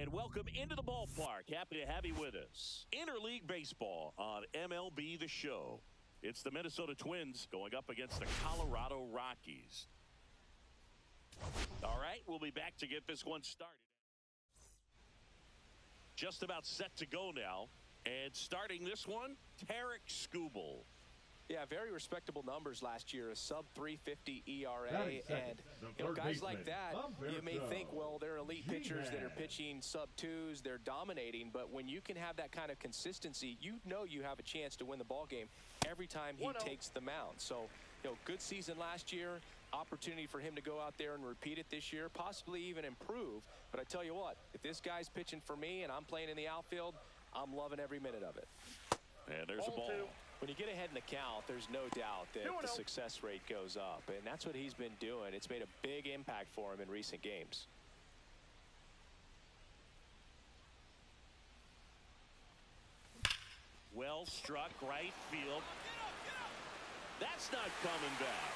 And welcome into the ballpark. Happy to have you with us. Interleague baseball on MLB The Show. It's the Minnesota Twins going up against the Colorado Rockies. All right, we'll be back to get this one started. Just about set to go now. And starting this one, Tarek Skubal. Yeah, very respectable numbers last year, a sub-350 ERA, and guys like that, you may think, well, they're elite pitchers that are pitching sub-2s, they're dominating, but when you can have that kind of consistency, you know you have a chance to win the ball game every time he takes the mound. So, good season last year, opportunity for him to go out there and repeat it this year, possibly even improve. But I tell you what, if this guy's pitching for me and I'm playing in the outfield, I'm loving every minute of it. And there's a ball. When you get ahead in the count, there's no doubt that the success rate goes up, and that's what he's been doing. It's made a big impact for him in recent games. Well struck, right field. That's not coming back.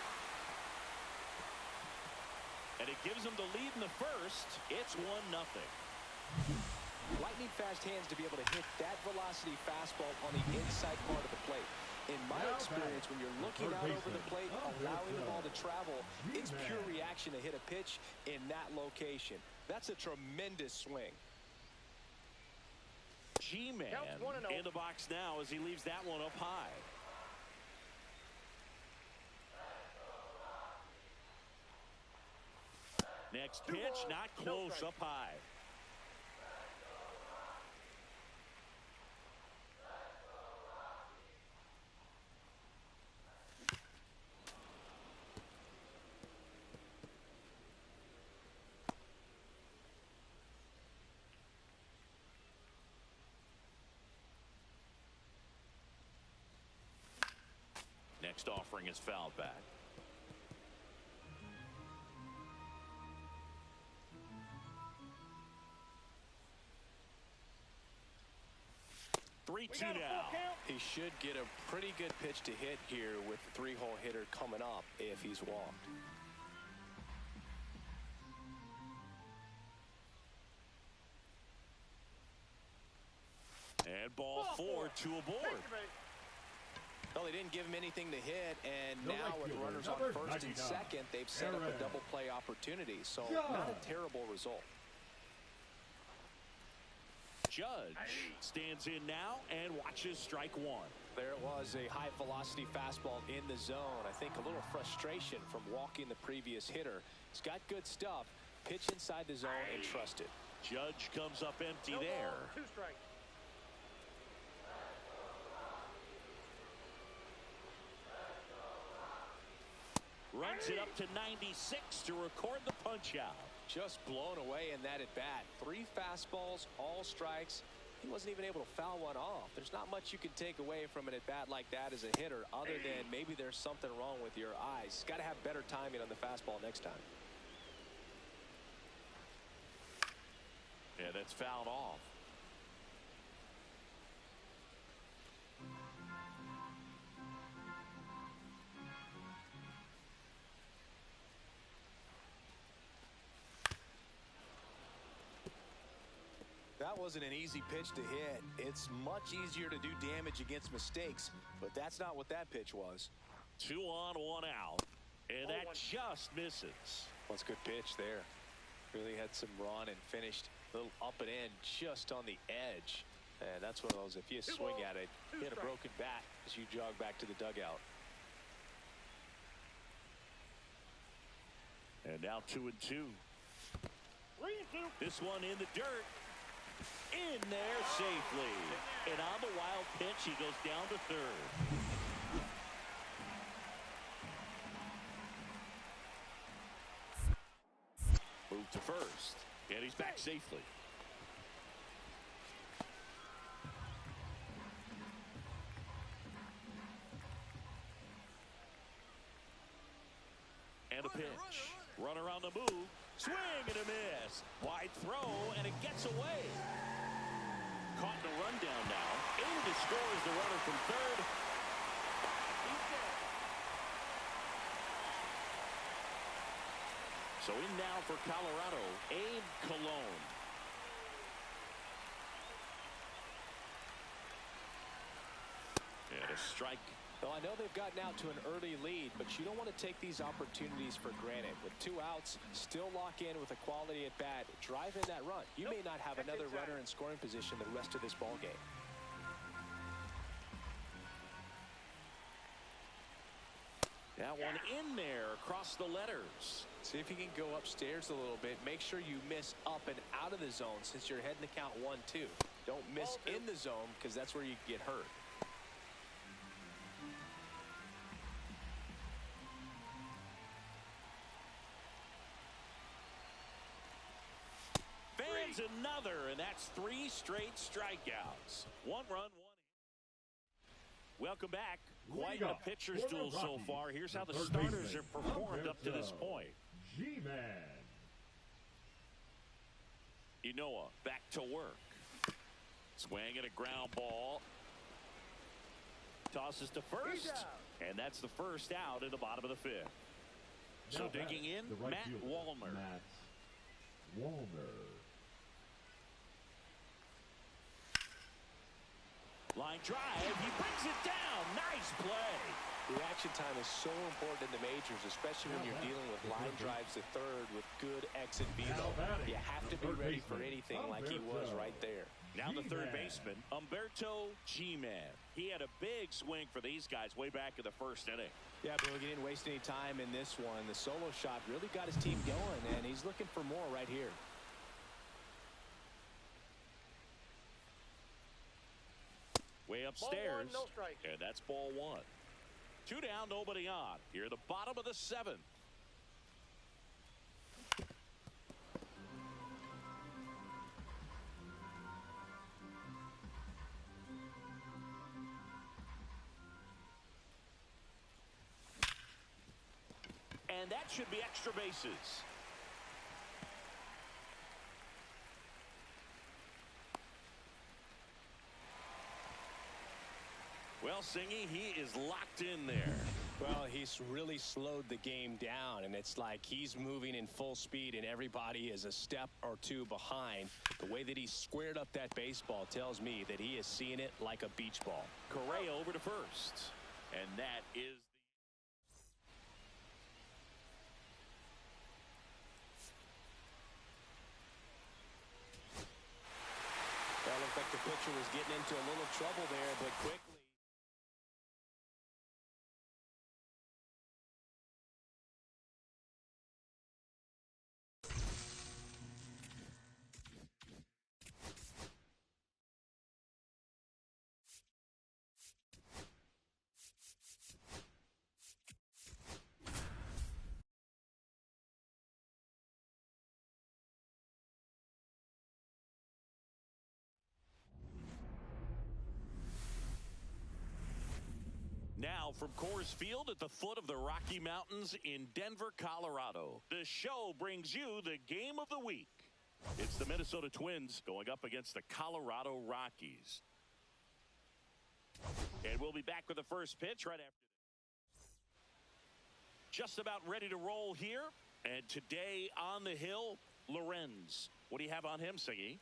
And it gives him the lead in the first. It's 1-0. Lightning fast hands to be able to hit that velocity fastball on the inside part of the plate. In my experience, when you're looking out over the plate, allowing the ball to travel, it's pure reaction to hit a pitch in that location. That's a tremendous swing. G-Man in the box now as he leaves that one up high. Next pitch, not close, up high. Next offering is fouled back. Three-two now. He should get a pretty good pitch to hit here with the three-hole hitter coming up if he's walked. And ball 4, 2 aboard. Well, they didn't give him anything to hit, and now with runners on first and second, they've set up a double play opportunity. So not a terrible result. Judge stands in now and watches strike one. There it was, a high velocity fastball in the zone. I think a little frustration from walking the previous hitter. He's got good stuff. Pitch inside the zone and trust it. Judge comes up empty there. 2 strikes. Runs it up to 96 to record the punch out. Just blown away in that at bat. 3 fastballs, all strikes. He wasn't even able to foul one off. There's not much you can take away from an at bat like that as a hitter, other than maybe there's something wrong with your eyes. Got to have better timing on the fastball next time. Yeah, that's fouled off. That wasn't an easy pitch to hit. It's much easier to do damage against mistakes, but that's not what that pitch was. 2 on, 1 out, and that just misses. What's a good pitch there? Really had some run and finished a little up and in just on the edge. And that's one of those, if you swing at it, hit a broken bat as you jog back to the dugout. And now 2-2. 3-2. This one in the dirt. In there safely. And on the wild pitch, he goes down to third. Move to first. And he's back safely. And a pitch. Runner on the move. Swing and a miss. Wide throw, and it gets away. Caught in a rundown now. In to score is the runner from third. So in now for Colorado, Abe Cologne. strike. Well, I know they've gotten out to an early lead, but you don't want to take these opportunities for granted. With 2 outs, still lock in with a quality at bat, drive in that run. You may not have another runner in scoring position the rest of this ball game. That one in there across the letters. See if you can go upstairs a little bit. Make sure you miss up and out of the zone since you're heading to count 1-2. Don't miss in the zone because that's where you get hurt. Fans another, and that's 3 straight strikeouts. 1 run, 1 hit. Welcome back. Quite a pitcher's duel so far. Here's how the starters have performed up to this point. G-Man. Inoa back to work. Swing and a ground ball. Tosses to first. And that's the first out in the bottom of the 5th. So digging in, Matt Wallner. Matt Wallner. Line drive. He brings it down. Nice play. Reaction time is so important in the majors, especially when you're dealing with line drives to third with good exit velo. You have to be ready for anything like he was right there. Now the third baseman, Humberto G-Man. He had a big swing for these guys way back in the 1st inning. Yeah, but he didn't waste any time in this one. The solo shot really got his team going, and he's looking for more right here. Way upstairs, Ball 1, no strike. and that's ball 1. 2 down, nobody on. Here at the bottom of the 7th. And that should be extra bases. Well, Singy, he is locked in there. Well, he's really slowed the game down, and it's like he's moving in full speed, and everybody is a step or 2 behind. The way that he squared up that baseball tells me that he is seeing it like a beach ball. Correa over to first. And that is Well, looked like the pitcher was getting into a little trouble there, but quickly. now from Coors Field at the foot of the Rocky Mountains in Denver, Colorado. The show brings you the game of the week. It's the Minnesota Twins going up against the Colorado Rockies. And we'll be back with the first pitch right after this. Just about ready to roll here. And today on the hill, Lorenz. What do you have on him, Siggy?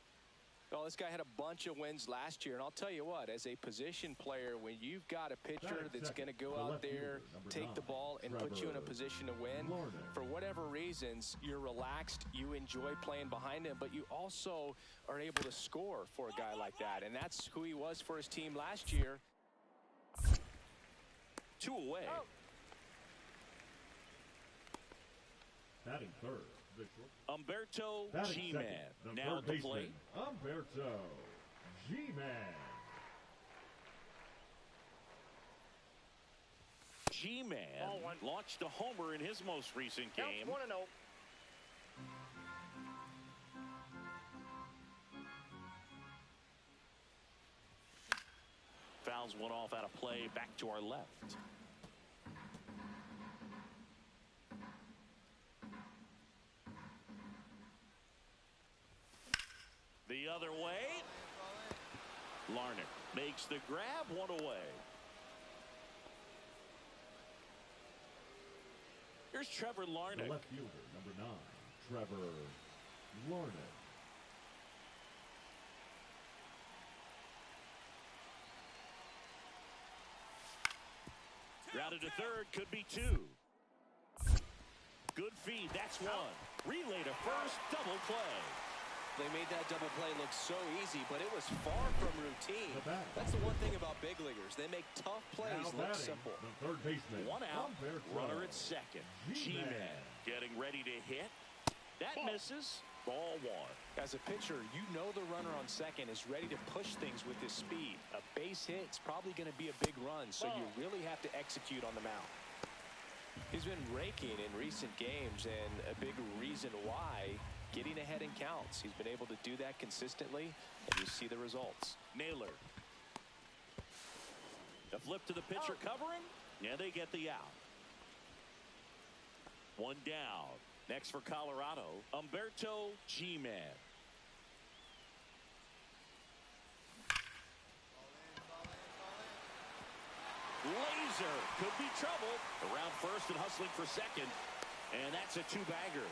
Well, this guy had a bunch of wins last year, and I'll tell you what, as a position player, when you've got a pitcher that's going to go out there, take the ball, and put you in a position to win, for whatever reasons, you're relaxed, you enjoy playing behind him, but you also are able to score for a guy like that, and that's who he was for his team last year. 2 away. Oh. Batting third, Humberto G-Man. Now at the plate. Humberto G-Man. G-Man launched a homer in his most recent game. 1-0. Fouls one off out of play, back to our left. The other way. Larnach makes the grab, 1 away. Here's Trevor Larnach. The left fielder, number 9, Trevor Larnach. Grounded to third, could be two. Good feed, that's one. Relay to first, double play. They made that double play look so easy, but it was far from routine. That's the one thing about big leaguers. They make tough plays look simple. The third baseman. One out, runner at second. G-Man getting ready to hit. That misses. Ball one. As a pitcher, you know the runner on second is ready to push things with his speed. A base hit is probably going to be a big run, so you really have to execute on the mound. He's been raking in recent games, and a big reason why. Getting ahead in counts. He's been able to do that consistently, and you see the results. Naylor. The flip to the pitcher covering, and they get the out. One down. Next for Colorado, Humberto G-Man. Laser could be trouble. Around first and hustling for second, and that's a two-bagger.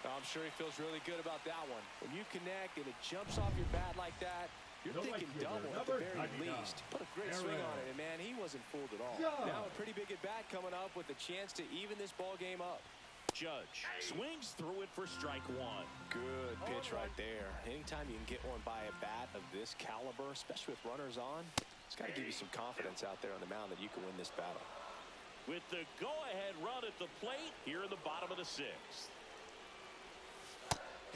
I'm sure he feels really good about that one. When you connect and it jumps off your bat like that, you're thinking double at the very least. Put a great swing on it, and man, he wasn't fooled at all. Now a pretty big at-bat coming up with a chance to even this ball game up. Judge swings through it for strike one. Good pitch right there. Anytime you can get one by a bat of this caliber, especially with runners on, it's got to give you some confidence out there on the mound that you can win this battle. With the go-ahead run at the plate here in the bottom of the sixth.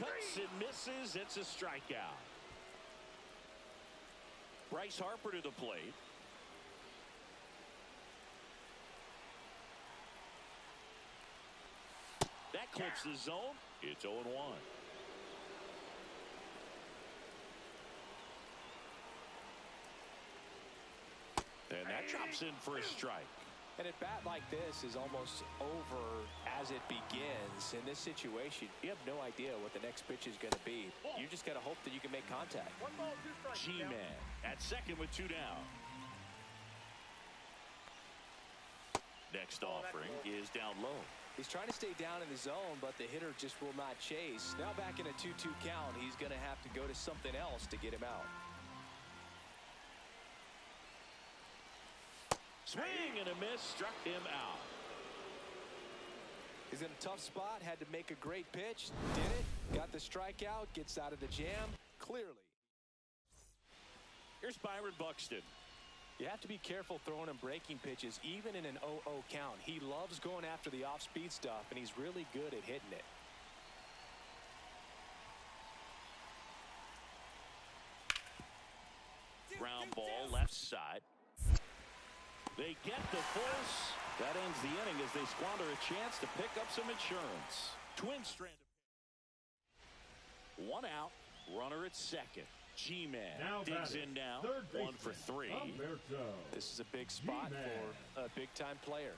Cuts and misses. It's a strikeout. Bryce Harper to the plate. That clips the zone. It's 0-1. And that drops in for a strike. And a bat like this is almost over as it begins. In this situation, you have no idea what the next pitch is going to be. You just got to hope that you can make contact. G-Man at second with two down. Next offering is down low. He's trying to stay down in the zone, but the hitter just will not chase. Now back in a 2-2 count, he's going to have to go to something else to get him out. Swing and a miss, struck him out. He's in a tough spot, had to make a great pitch, did it, got the strikeout, gets out of the jam, clearly. Here's Byron Buxton. You have to be careful throwing him breaking pitches, even in an 0-0 count. He loves going after the off-speed stuff, and he's really good at hitting it. Ground ball left side. They get the force. That ends the inning as they squander a chance to pick up some insurance. Twins stranded. One out. Runner at second. G-Man digs in now. 1 for 3. This is a big spot for a big-time player.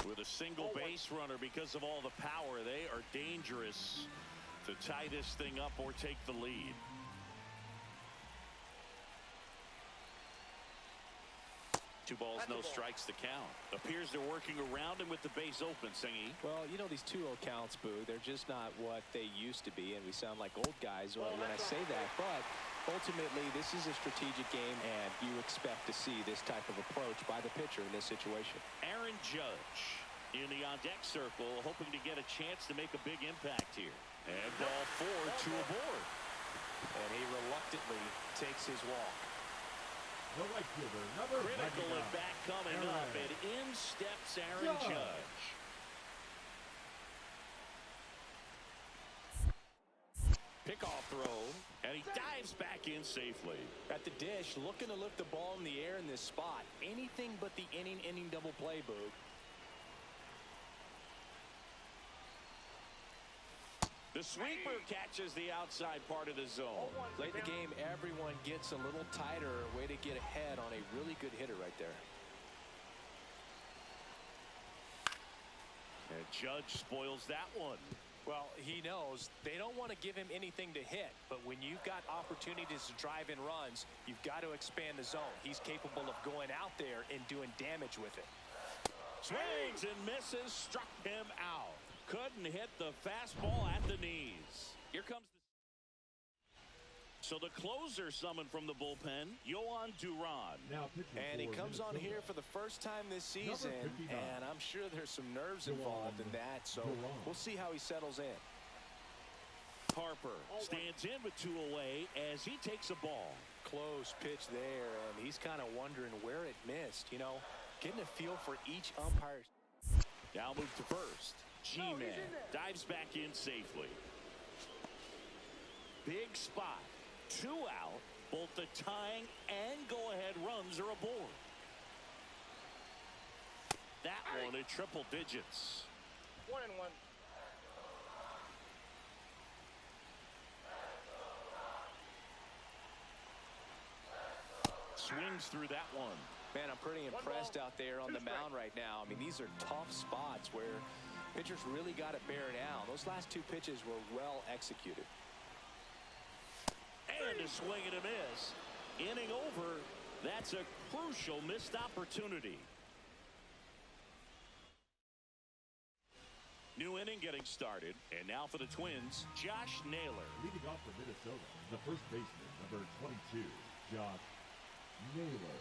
With a single base runner, because of all the power, they are dangerous to tie this thing up or take the lead. Two balls, no strikes to count. Appears they're working around him with the base open, Singy. Well, you know, these 2-0 counts, Boo, they're just not what they used to be, and we sound like old guys when I say that. But ultimately, this is a strategic game, and you expect to see this type of approach by the pitcher in this situation. Aaron Judge in the on-deck circle, hoping to get a chance to make a big impact here. And ball 4 to a board. And he reluctantly takes his walk. Critical at bat coming up, and in steps Aaron Judge. Pickoff throw, and he dives back in safely. At the dish, looking to lift the ball in the air in this spot. Anything but the inning double play, Boog. The sweeper catches the outside part of the zone. Late in the game, everyone gets a little tighter. Way to get ahead on a really good hitter right there. And Judge spoils that one. Well, he knows they don't want to give him anything to hit, but when you've got opportunities to drive in runs, you've got to expand the zone. He's capable of going out there and doing damage with it. Swings and misses, struck him out. Couldn't hit the fastball at the knees. Here comes So the closer summoned from the bullpen, Yohan Duran. And he comes on here for the first time this season, and I'm sure there's some nerves involved in that, so we'll see how he settles in. Harper stands in with 2 away as he takes a ball. Close pitch there, and he's kind of wondering where it missed. You know, getting a feel for each umpire. Now move to first. G-Man dives back in safely. Big spot. 2 out. Both the tying and go-ahead runs are aboard. That one in triple digits. 1-1. Swings through that one. Man, I'm pretty impressed out there on the mound right now. I mean, these are tough spots where pitchers really got to bear down. Those last 2 pitches were well executed. And a swing and a miss. Inning over. That's a crucial missed opportunity. New inning getting started. And now for the Twins, Josh Naylor. Leading off for Minnesota, the first baseman, number 22, Josh Naylor.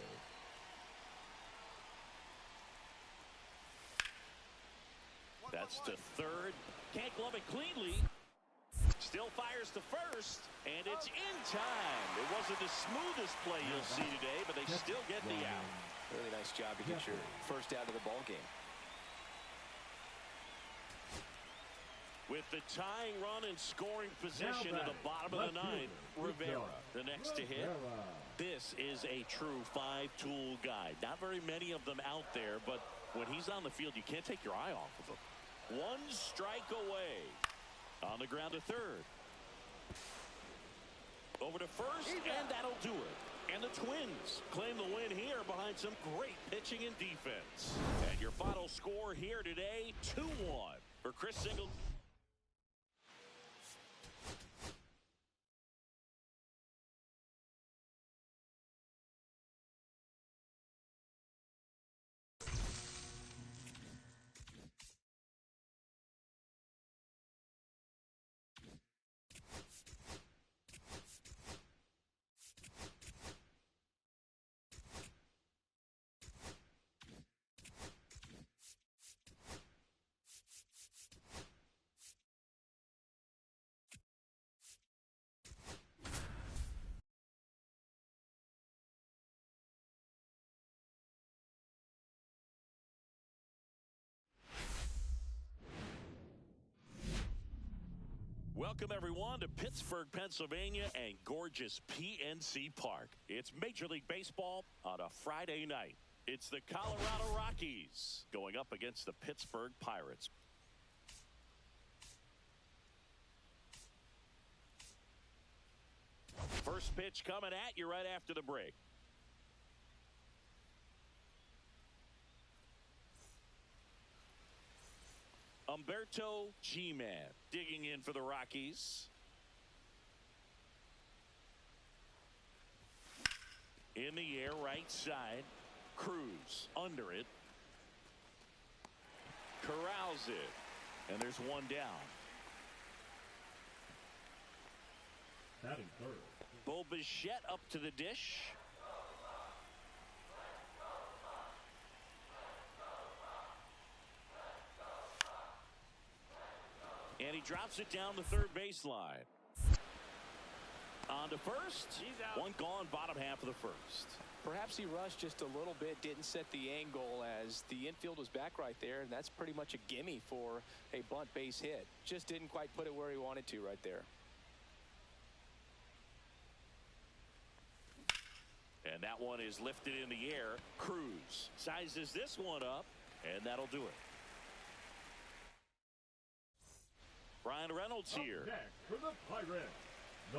That's to third. Can't glove it cleanly. Still fires to first, and it's in time. It wasn't the smoothest play you'll see today, but they still get the out. Really nice job to get your first out of the ball game. With the tying run and scoring position at the bottom of the 9th, Rivera, the next to hit. This is a true 5-tool guy. Not very many of them out there, but when he's on the field, you can't take your eye off of him. 1 strike away. On the ground to third. Over to first, and that'll do it. And the Twins claim the win here behind some great pitching and defense. And your final score here today, 2-1 for Chris Singleton. Welcome, everyone, to Pittsburgh, Pennsylvania, and gorgeous PNC Park. It's Major League Baseball on a Friday night. It's the Colorado Rockies going up against the Pittsburgh Pirates. First pitch coming at you right after the break. Humberto G-Man digging in for the Rockies. In the air, right side. Cruz under it. Corrals it. And there's 1 down. Batting third. Bo Bichette up to the dish. And he drops it down the third baseline. On to first. 1 gone, bottom half of the first. Perhaps he rushed just a little bit, didn't set the angle as the infield was back right there, and that's pretty much a gimme for a bunt base hit. Just didn't quite put it where he wanted to right there. And that one is lifted in the air. Cruz sizes this one up, and that'll do it. Brian Reynolds here. For the Pirates.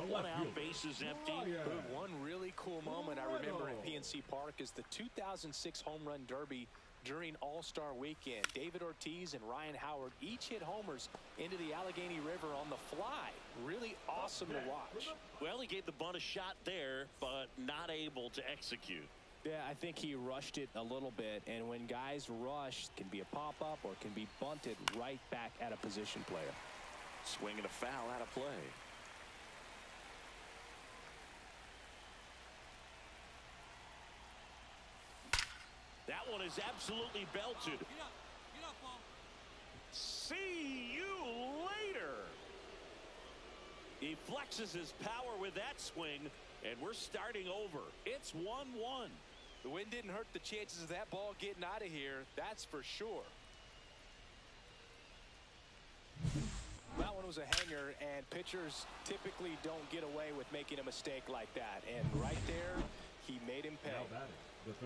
1 out, base is empty. One really cool moment I remember at PNC Park is the 2006 Home Run Derby during All-Star Weekend. David Ortiz and Ryan Howard each hit homers into the Allegheny River on the fly. Really awesome to watch. Well, he gave the bunt a shot there, but not able to execute. Yeah, I think he rushed it a little bit, and when guys rush, it can be a pop-up or it can be bunted right back at a position player. Swinging a foul out of play. That one is absolutely belted. Get up, Paul. See you later. He flexes his power with that swing, and we're starting over. It's 1-1. The wind didn't hurt the chances of that ball getting out of here, that's for sure. That one was a hanger, and pitchers typically don't get away with making a mistake like that. And right there, he made him pay.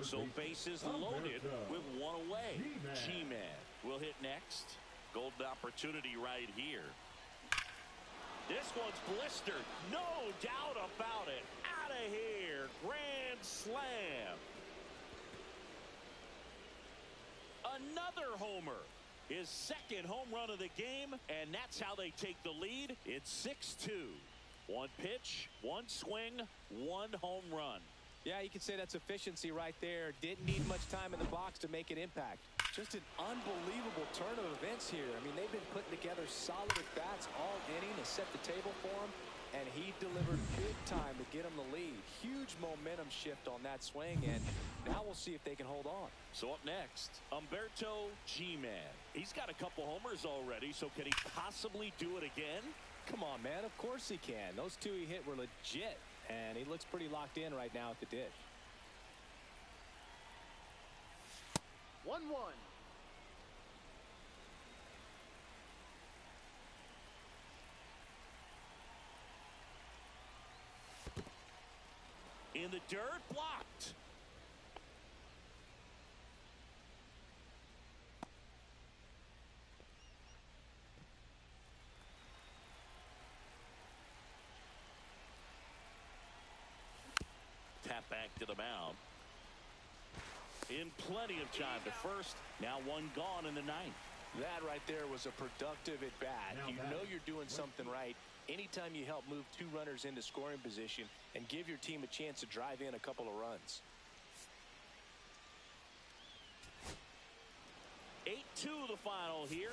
So bases loaded with one away. G-Man will hit next. Golden opportunity right here. This one's blistered. No doubt about it. Out of here. Grand slam. Another homer. His second home run of the game, and that's how they take the lead. It's 6-2. One pitch, one swing, one home run. Yeah, you could say that's efficiency right there. Didn't need much time in the box to make an impact. Just an unbelievable turn of events here. I mean, they've been putting together solid at-bats all inning to set the table for him, and he delivered big time to get him the lead. Huge momentum shift on that swing, and now we'll see if they can hold on. So up next, Humberto G-Man. He's got a couple homers already, so can he possibly do it again? Come on, man. Of course he can. Those two he hit were legit, and he looks pretty locked in right now at the dish. 1-1. In the dirt, blocked. Tap back to the mound. In plenty of time to first. Now one gone in the ninth. That right there was a productive at bat. You know you're doing something right anytime you help move two runners into scoring position and give your team a chance to drive in a couple of runs. 8-2 the final here.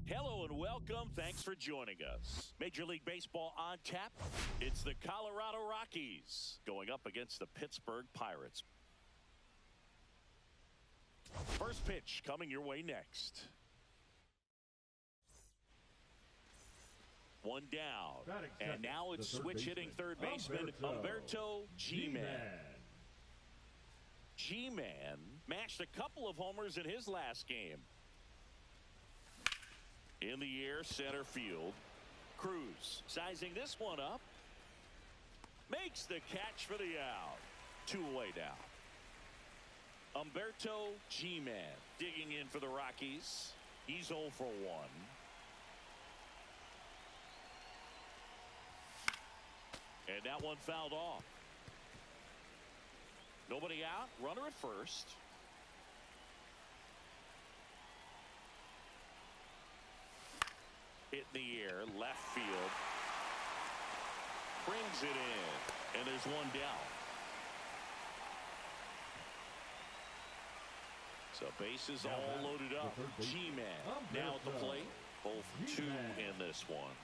Hello and welcome. Thanks for joining us. Major League Baseball on tap. It's the Colorado Rockies going up against the Pittsburgh Pirates. First pitch coming your way next. One down. And now it's switch hitting third baseman Humberto G-Man. G-Man mashed a couple of homers in his last game. In the air, center field. Cruz sizing this one up. Makes the catch for the out. Two away now. Humberto G-Man digging in for the Rockies. He's 0 for 1. And that one fouled off. Nobody out. Runner at first. Hit in the air, left field. Brings it in, and there's one down. So bases all loaded up. G-Man now at the plate. Both two in this one.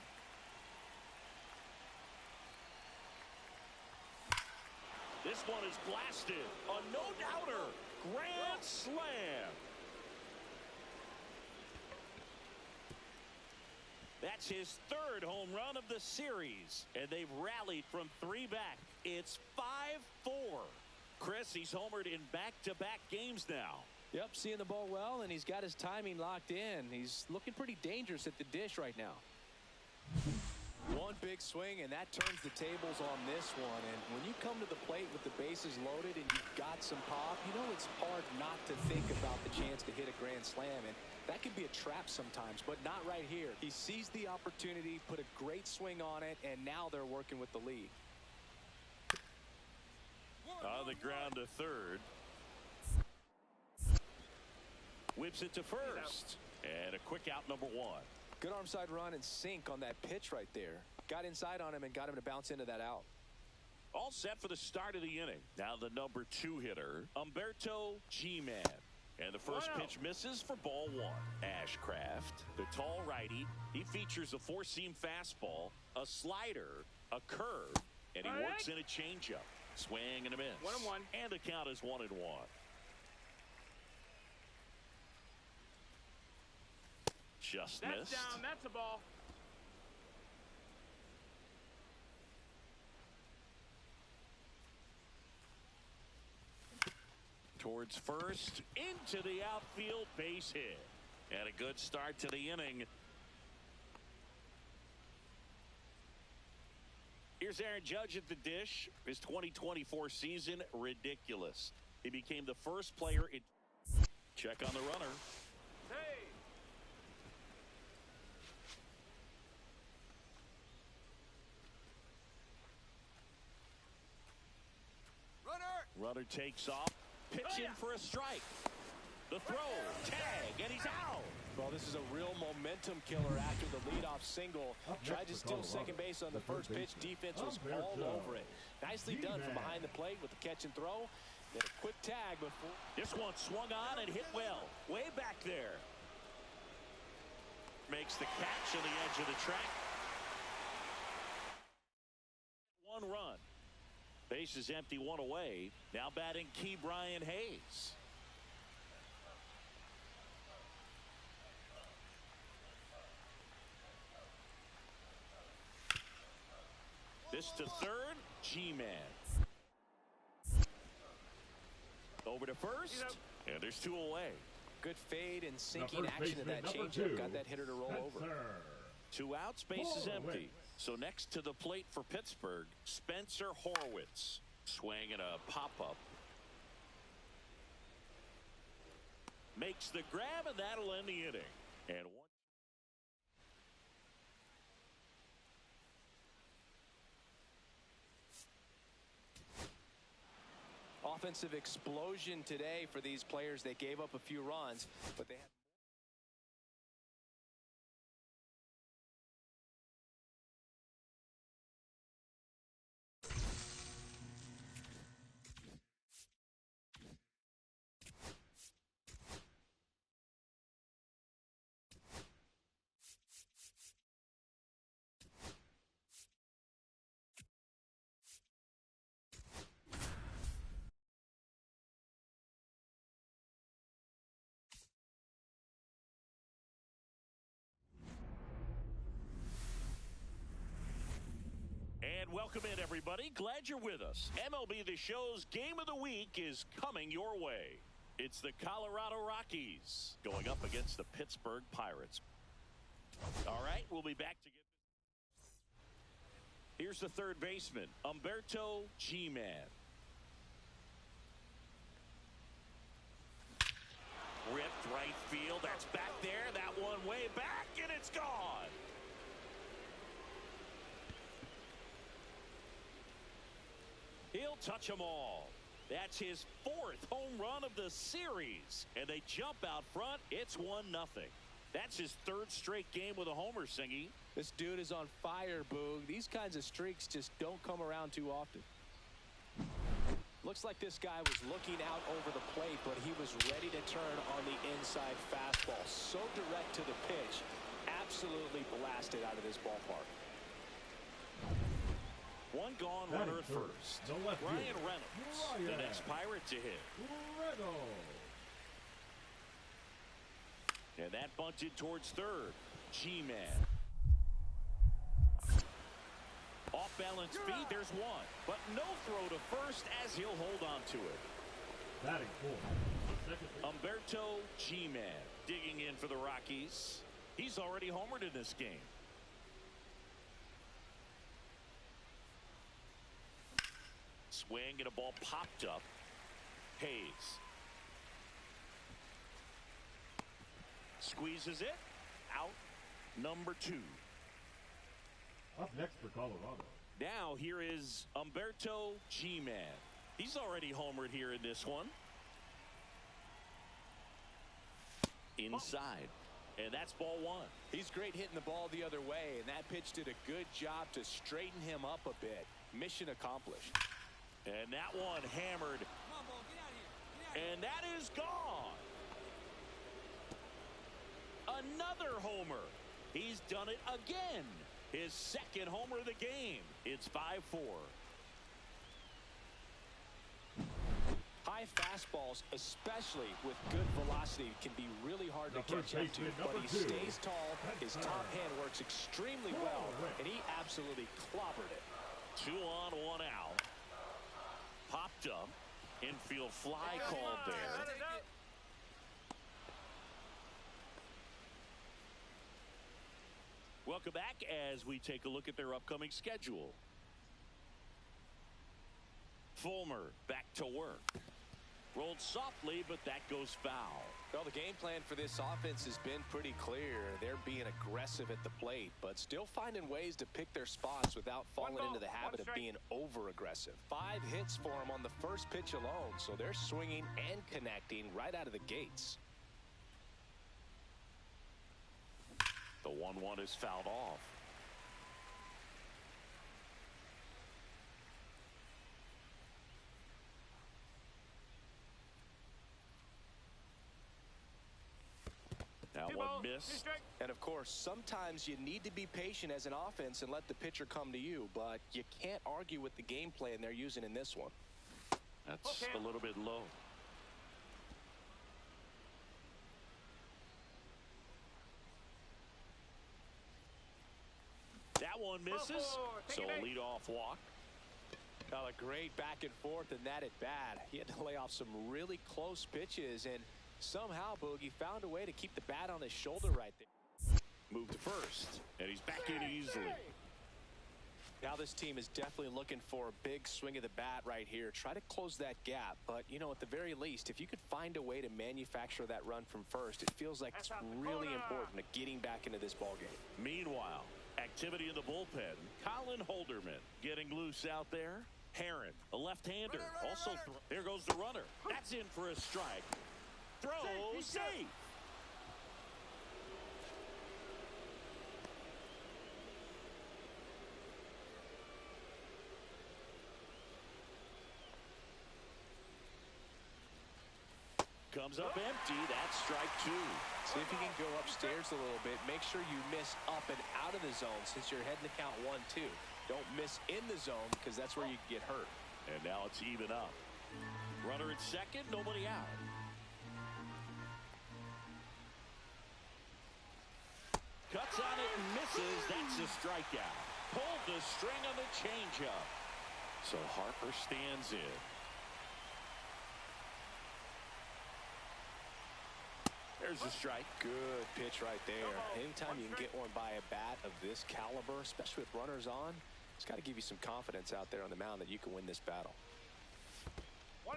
This one is blasted. A no-doubter. Grand slam. That's his third home run of the series, and they've rallied from 3 back. It's 5-4. Chris, he's homered in back-to-back games now. Yep, seeing the ball well, and he's got his timing locked in. He's looking pretty dangerous at the dish right now. One big swing, and that turns the tables on this one. And when you come to the plate with the bases loaded and you've got some pop, you know it's hard not to think about the chance to hit a grand grand slam, and that can be a trap sometimes, but not right here. He sees the opportunity, put a great swing on it, and now they're working with the lead. On the ground to third. Whips it to first. And a quick out, number one. Good arm side run and sink on that pitch right there. Got inside on him and got him to bounce into that out. All set for the start of the inning. Now the number 2 hitter, Humberto G-Man. And the first pitch misses for ball one. Ashcraft, the tall righty. He features a four-seam fastball, a slider, a curve, and he works in a changeup. Swing and a miss. 1-1. And the count is 1-1. Just That's missed. down. That's a ball. Towards first, into the outfield, base hit. And a good start to the inning. Here's Aaron Judge at the dish. His 2024 season, ridiculous. He became the first player in. Check on the runner. Hey. Runner takes off. Pitch in for a strike. The throw, tag, and he's out. Well, this is a real momentum killer after the leadoff single. Tried to steal second base on the first pitch. Defense was all over it. Nicely done from behind the plate with the catch and throw. Then a quick tag before. This one swung on and hit well. Way back there. Makes the catch on the edge of the track. 1 run. Base is empty, 1 away. Now batting Key Brian Hayes. This to third, G-Man. Over to first, and there's 2 away. Good fade and sinking action of that changeup. Got that hitter to roll over. 2 outs, base is empty. So next to the plate for Pittsburgh, Spencer Horwitz. Swing and a pop-up. Makes the grab, and that'll end the inning. And offensive explosion today for these players. They gave up a few runs, but they had. And welcome in, everybody. Glad you're with us. MLB The Show's Game of the Week is coming your way. It's the Colorado Rockies going up against the Pittsburgh Pirates. All right, we'll be back to get this. Here's the third baseman, Humberto G-Man. Ripped right field. That's back there. That one way back, and it's gone. He'll touch them all. That's his 4th home run of the series. And they jump out front. It's 1-0. That's his 3rd straight game with a homer, Singy. This dude is on fire, Boog. These kinds of streaks just don't come around too often. Looks like this guy was looking out over the plate, but he was ready to turn on the inside fastball. So direct to the pitch. Absolutely blasted out of this ballpark. 1 gone, runner at first. Ryan Reynolds, the next Pirate to hit. And that bunted towards third. G-Man. Off balance feet, there's 1. But no throw to first as he'll hold on to it. Batting 4. Humberto G-Man digging in for the Rockies. He's already homered in this game. Swing and a ball popped up. Hayes. Squeezes it. Out number 2. Up next for Colorado. Now here is Humberto G-Man. He's already homered here in this one. Inside. And that's ball 1. He's great hitting the ball the other way, and that pitch did a good job to straighten him up a bit. Mission accomplished. And that one hammered. Come on, ball, get out of here. And that is gone. Another homer. He's done it again. His second homer of the game. It's 5-4. High fastballs, especially with good velocity, can be really hard to catch up to, but he stays tall. His top hand works extremely well, and he absolutely clobbered it. 2 on, 1 out. Popped up. Infield fly called there. Welcome back as we take a look at their upcoming schedule. Fulmer back to work. Rolled softly, but that goes foul. Well, the game plan for this offense has been pretty clear. They're being aggressive at the plate, but still finding ways to pick their spots without falling into the habit of being over-aggressive. 5 hits for them on the first pitch alone, so they're swinging and connecting right out of the gates. The 1-1 is fouled off. That one missed. And of course, sometimes you need to be patient as an offense and let the pitcher come to you, but you can't argue with the game plan they're using in this one. That's a little bit low. That one misses, so leadoff walk. Well, a great back and forth in that at bat. He had to lay off some really close pitches, and somehow Boogie found a way to keep the bat on his shoulder right there. Moved to first, and he's back in easily. Now this team is definitely looking for a big swing of the bat right here. Try to close that gap, but, you know, at the very least, if you could find a way to manufacture that run from first, it feels like it's really important to getting back into this ballgame. Meanwhile, activity in the bullpen. Colin Holderman getting loose out there. Herron, a left-hander, also there goes the runner. That's in for a strike. Throw safe. Comes up empty. That's strike 2. See if you can go upstairs a little bit. Make sure you miss up and out of the zone since you're heading to count 1-2. Don't miss in the zone because that's where you get hurt. And now it's even up. Runner at second, nobody out. Cuts on it and misses. That's a strikeout. Pulled the string on the changeup. So Harper stands in. There's a strike. Good pitch right there. Anytime you can get one by a bat of this caliber, especially with runners on, it's got to give you some confidence out there on the mound that you can win this battle. 1-1.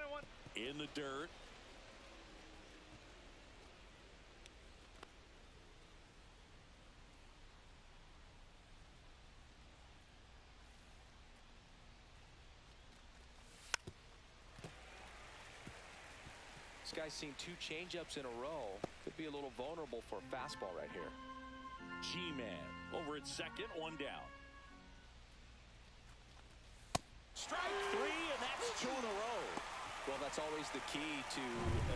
In the dirt. This guy's seen 2 changeups in a row. Could be a little vulnerable for a fastball right here. G-Man over at second, 1 down. Strike 3, and that's 2 in a row. Well, that's always the key to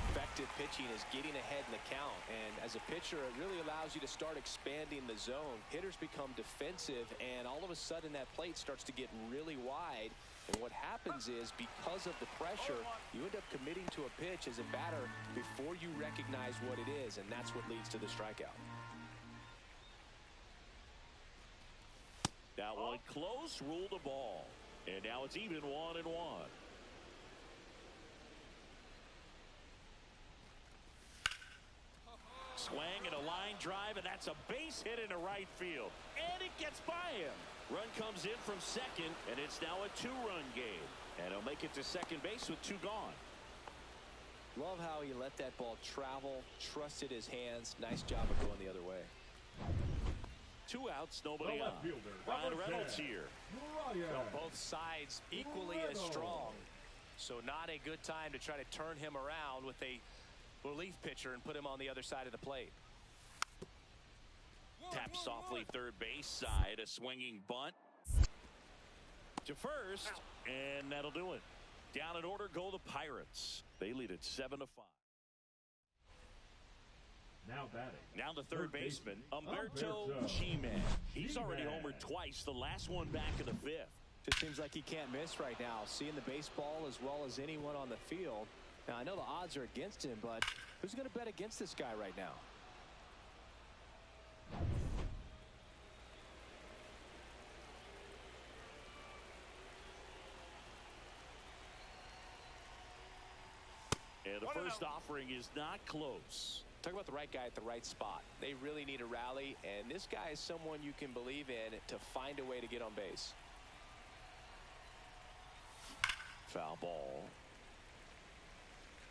effective pitching is getting ahead in the count. And as a pitcher, it really allows you to start expanding the zone. Hitters become defensive, and all of a sudden that plate starts to get really wide. And what happens is, because of the pressure, you end up committing to a pitch as a batter before you recognize what it is, and that's what leads to the strikeout. That one close, ruled a ball. And now it's even 1-1. Swing and a line drive, and that's a base hit into right field. And it gets by him. Run comes in from second, and it's now a 2-run game. And he'll make it to second base with 2 gone. Love how he let that ball travel, trusted his hands. Nice job of going the other way. 2 outs, nobody on. Ryan Reynolds here. Well, both sides equally as strong. So not a good time to try to turn him around with a relief pitcher and put him on the other side of the plate. Tap softly third base side. A swinging bunt to first. And that'll do it. Down in order go the Pirates. They lead at 7-5. Now batting. Now the third baseman, Umberto G-Man. He's already homered twice, the last one back in the 5th. Just seems like he can't miss right now, seeing the baseball as well as anyone on the field. Now, I know the odds are against him, but who's going to bet against this guy right now? And the first offering is not close. Talk about the right guy at the right spot. They really need a rally, and this guy is someone you can believe in to find a way to get on base. Foul ball.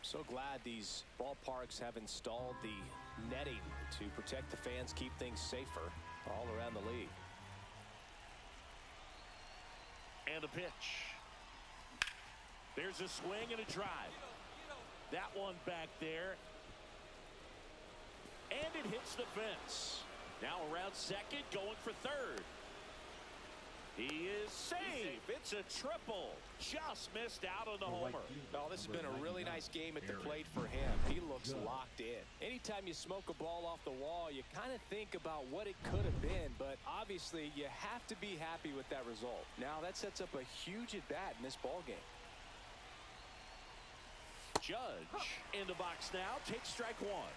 So glad these ballparks have installed the netting to protect the fans, keep things safer all around the league. And a pitch. There's a swing and a drive. That one back there. And it hits the fence. Now around second, going for third. He is safe. It's a triple. Just missed out on the homer. Oh, this has been a really nice game at the plate for him. He looks locked in. Anytime you smoke a ball off the wall, you kind of think about what it could have been, but obviously you have to be happy with that result. Now that sets up a huge at-bat in this ball game. Judge in the box now. Takes strike one.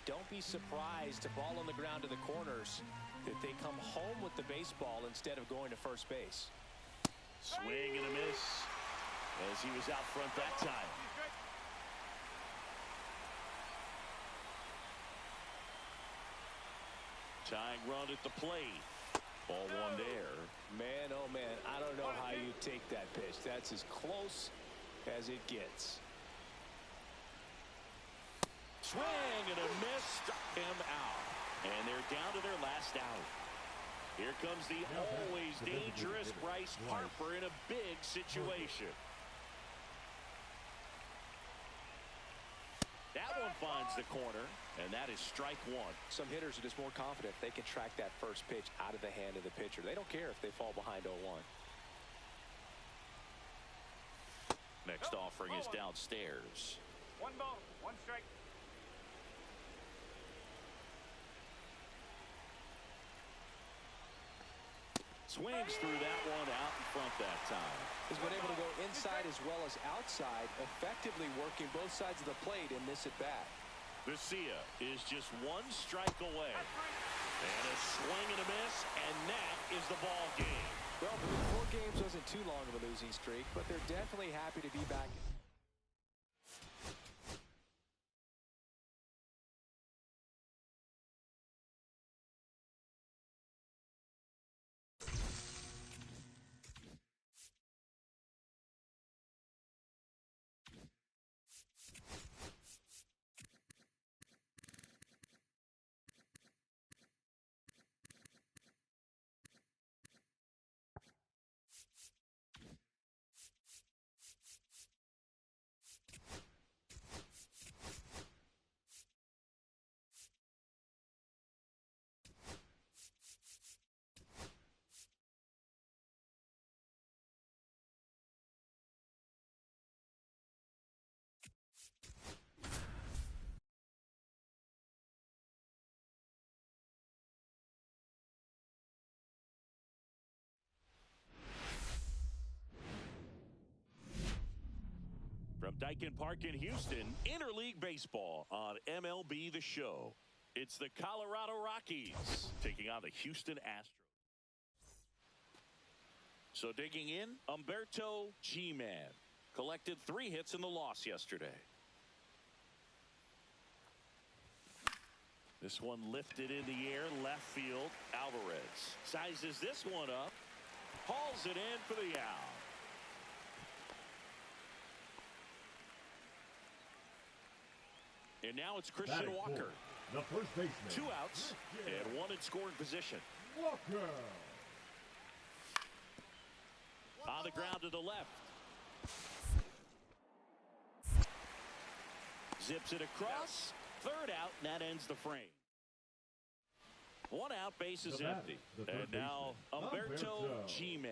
Don't be surprised, a ball on the ground to the corners, that they come home with the baseball instead of going to first base. Swing and a miss as he was out front that time. Tying run at the plate. Ball one there. Man, oh man, I don't know how you take that pitch. That's as close as it gets. Swing and a miss, struck him out. And they're down to their last out. Here comes the always dangerous Bryce Harper in a big situation. That one finds the corner, and that is strike one. Some hitters are just more confident they can track that first pitch out of the hand of the pitcher. They don't care if they fall behind 0-1. Next offering is downstairs. 1 ball, 1 strike. Swings through that one out in front that time. He's been able to go inside as well as outside, effectively working both sides of the plate in this at-bat. Garcia is just 1 strike away. And a swing and a miss, and that is the ball game. Well, 4 games wasn't too long of a losing streak, but they're definitely happy to be back. From Daikin Park in Houston, Interleague Baseball on MLB The Show. It's the Colorado Rockies taking on the Houston Astros. So digging in, Umberto G-Man collected 3 hits in the loss yesterday. This one lifted in the air, left field. Alvarez sizes this one up, hauls it in for the out. And now it's Christian Walker. The first baseman. 2 outs and 1 in scoring position. Walker. On the ground to the left. Zips it across. 3rd out, and that ends the frame. 1 out, base is empty. And now Humberto G-Man.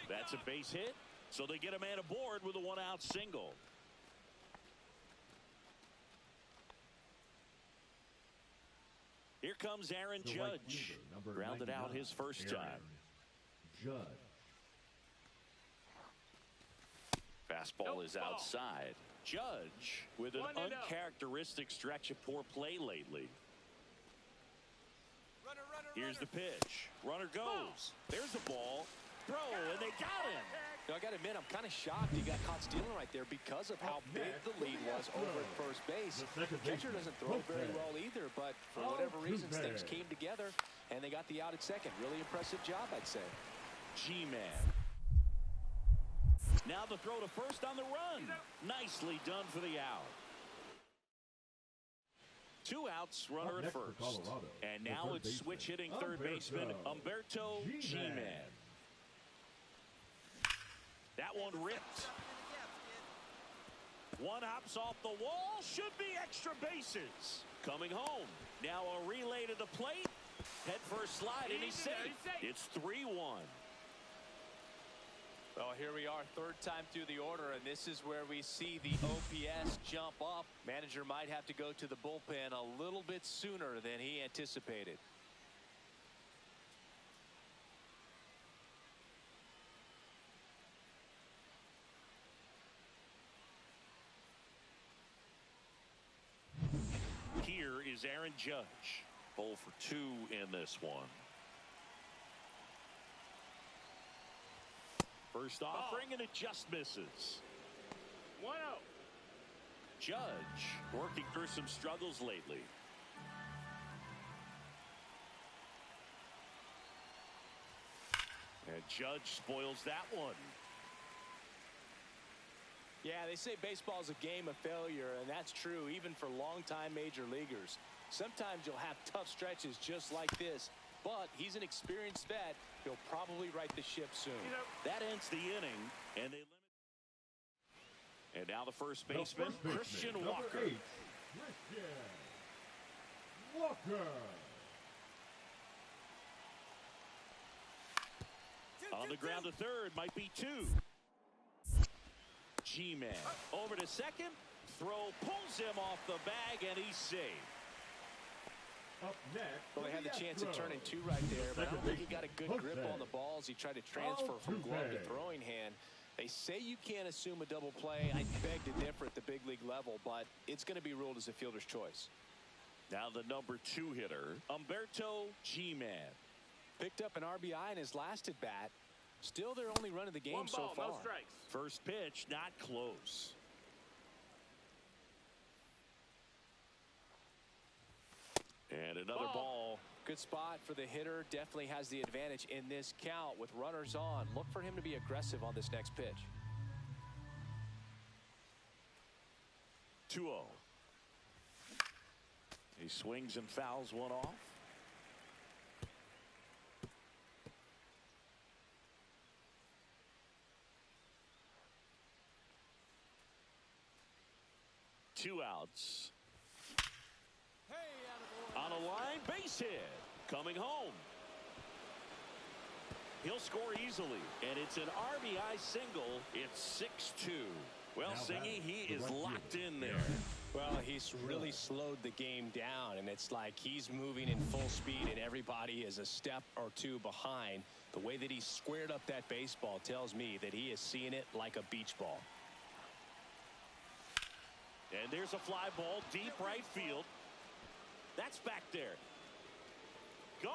That's a base hit, so they get a man aboard with a 1-out single. Here comes Aaron Judge. Grounded out his first time. Judge. Fastball is outside. Judge with an uncharacteristic stretch of poor play lately. Here's the pitch. Runner goes. There's the ball. Throw, and they got him. Now, I got to admit, I'm kind of shocked he got caught stealing right there because of how big the lead was over at first base. The catcher doesn't throw very well either, but for whatever reasons, things came together, and they got the out at second. Really impressive job, I'd say. G-Man. Now the throw to first on the run. Nicely done for the out. 2 outs, runner at first. And now it's switch hitting third baseman Humberto G-Man. That one ripped. 1 hops off the wall. Should be extra bases. Coming home. Now a relay to the plate. Head first slide, and he's safe. It's 3-1. Well, here we are, 3rd time through the order, and this is where we see the OPS jump up. Manager might have to go to the bullpen a little bit sooner than he anticipated. Here is Aaron Judge. 0 for 2 in this one. First offering, and it just misses. 1-0. Judge working through some struggles lately. And Judge spoils that one. Yeah, they say baseball is a game of failure, and that's true even for longtime major leaguers. Sometimes you'll have tough stretches just like this, but he's an experienced vet. He'll probably right the ship soon. That ends the inning, and they limit. And now the first baseman, Christian Walker. 8, Christian Walker. On the ground to third, might be 2. G-Man over to second. Throw pulls him off the bag, and he's safe. Up next, well, they had the chance of turning 2 right there, but I don't think he got a good grip on the balls. He tried to transfer from glove to throwing hand. They say you can't assume a double play. I beg to differ at the big league level, but it's going to be ruled as a fielder's choice. Now the number 2 hitter, Humberto G-Man. Picked up an RBI in his last at bat. Still their only run of the game 1 ball, so far. no strikes. First pitch, not close. And another ball. Good spot for the hitter. Definitely has the advantage in this count with runners on. Look for him to be aggressive on this next pitch. 2-0. He swings and fouls one off. Two outs. On a line, base hit. Coming home. He'll score easily, and it's an RBI single. It's 6-2. Well, Singy, he is locked in there. Well, he's really slowed the game down, and it's like he's moving in full speed, and everybody is a step or 2 behind. The way that he squared up that baseball tells me that he is seeing it like a beach ball. And there's a fly ball, deep right field. That's back there. Gone.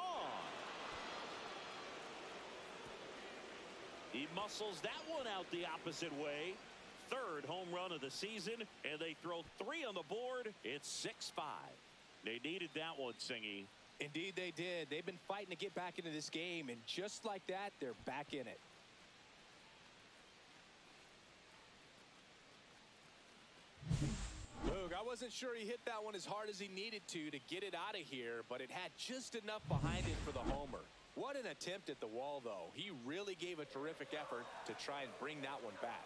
He muscles that one out the opposite way. 3rd home run of the season, and they throw 3 on the board. It's 6-5. They needed that one, Singy. Indeed they did. They've been fighting to get back into this game, and just like that, they're back in it. wasn't sure he hit that one as hard as he needed to get it out of here, but it had just enough behind it for the homer. What an attempt at the wall, though. He really gave a terrific effort to try and bring that one back.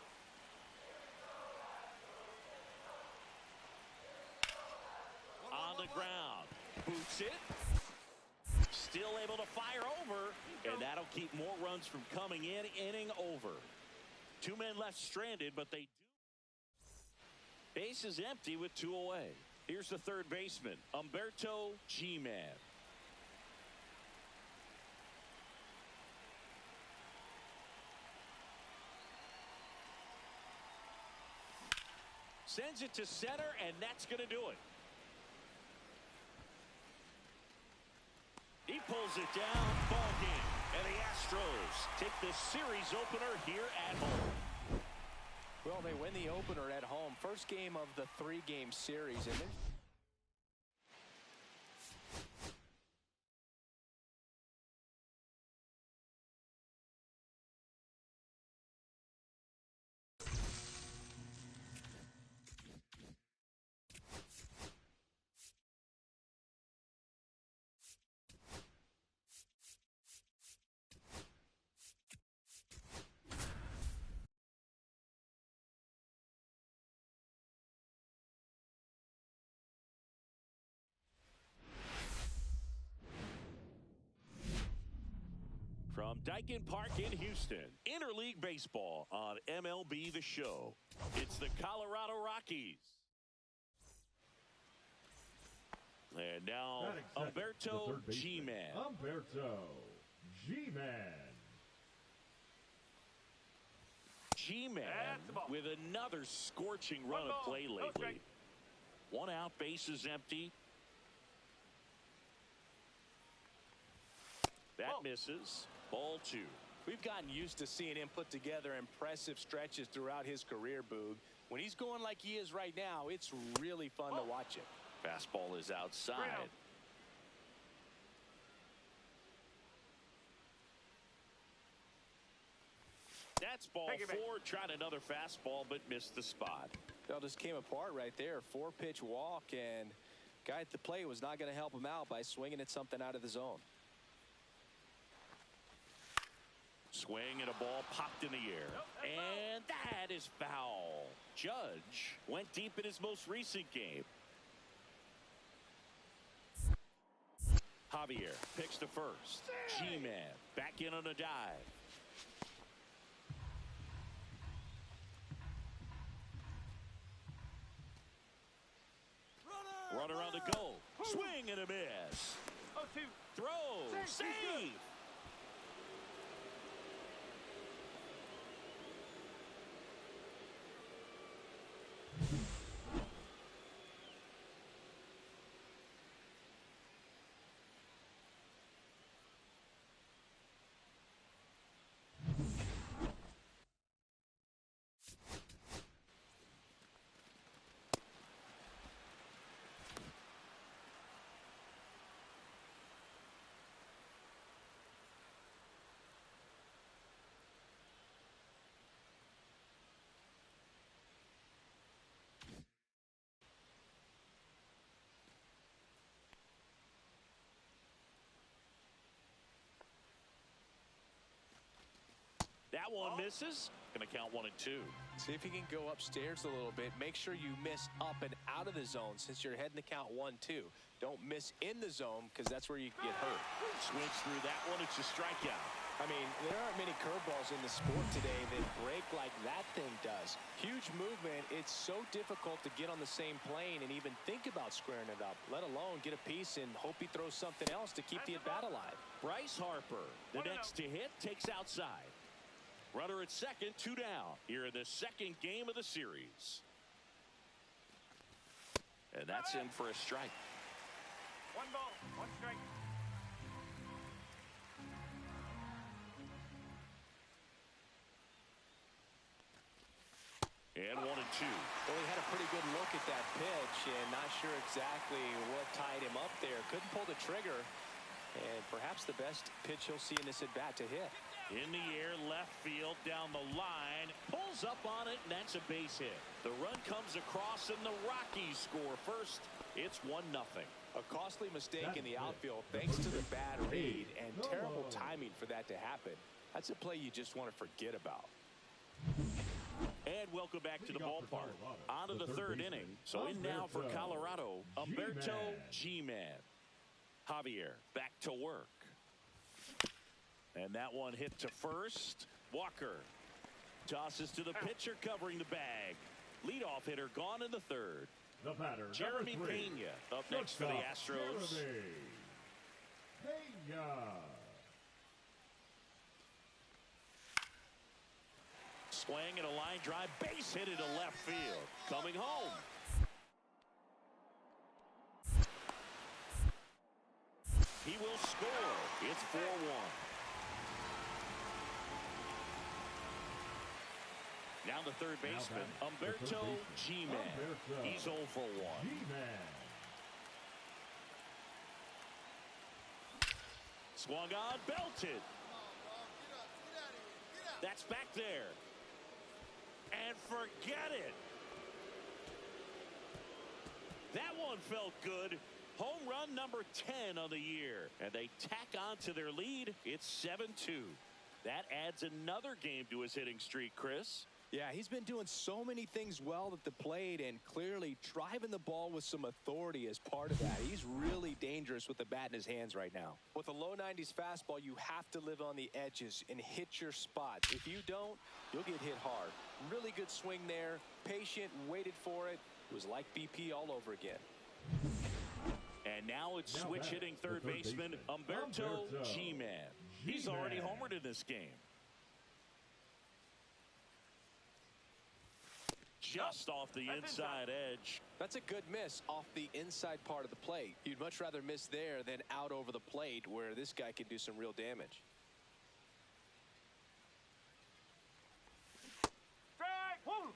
On the ground. Boots it. Still able to fire over. And that'll keep more runs from coming in. Inning over. 2 men left stranded, but they do. Base is empty with 2 away. Here's the third baseman, Humberto G-Man. Sends it to center, and that's going to do it. He pulls it down. Ball game. And the Astros take the series opener here at home. Well, they win the opener at home. First game of the 3-game series. And from Daikin Park in Houston, interleague baseball on MLB The Show. It's the Colorado Rockies. And now, Humberto G-Man. Humberto G-Man. G-Man with another scorching run of play lately. 1 out, bases empty. That misses. Ball 2. we've gotten used to seeing him put together impressive stretches throughout his career, Boog. When he's going like he is right now, it's really fun to watch it. Fastball is outside. That's ball 4. Tried another fastball, but missed the spot. That just came apart right there. 4-pitch walk, and guy at the plate was not going to help him out by swinging at something out of the zone. Swing and a ball popped in the air. And that is foul. Judge went deep in his most recent game. Javier picks to first. G-Man back in on a dive. Runner on the goal. Swing and a miss. Throw. Save. That one misses. Going to count 1 and 2. See if you can go upstairs a little bit. Make sure you miss up and out of the zone since you're heading to count 1-2. Don't miss in the zone because that's where you can get hurt. Swings through that one. It's a strikeout. I mean, there aren't many curveballs in the sport today that break like that thing does. Huge movement. It's so difficult to get on the same plane and even think about squaring it up, let alone get a piece and hope he throws something else to keep the at-bat alive. Bryce Harper, the next to hit, takes outside. Runner at second, 2 down here in the second game of the series. And that's in for a strike. 1 ball, 1 strike. And 1 and 2. Well, he had a pretty good look at that pitch and not sure exactly what tied him up there. Couldn't pull the trigger. And perhaps the best pitch he'll see in this at-bat to hit. In the air, left field, down the line, pulls up on it, and that's a base hit. The run comes across, and the Rockies score first. It's 1-0. A costly mistake in the outfield thanks to the bad read and terrible timing for that to happen. That's a play you just want to forget about. And welcome back to the ballpark. On to the third inning. So in now for Colorado, Humberto G-Man. Javier back to work. And that one hit to first. Walker tosses to the pitcher covering the bag. Leadoff hitter gone in the third. The batter, Jeremy Pena up next for the Astros. Pena. Swing and a line drive, base hit into left field. Coming home. He will score. It's 4-1. Now the third baseman, Humberto G-Man. He's 0 for 1. Swung on, belted. That's back there. And forget it. That one felt good. Home run number 10 on the year. And they tack on to their lead. It's 7-2. That adds another game to his hitting streak, Chris. Yeah, he's been doing so many things well at the plate and clearly driving the ball with some authority as part of that. He's really dangerous with the bat in his hands right now. With a low 90s fastball, you have to live on the edges and hit your spots. If you don't, you'll get hit hard. Really good swing there. Patient, waited for it. It was like BP all over again. And now it's switch hitting third baseman, Humberto G-Man. He's already homered in this game. Just off the inside edge. That's a good miss off the inside part of the plate. You'd much rather miss there than out over the plate where this guy can do some real damage. Strike! Woo!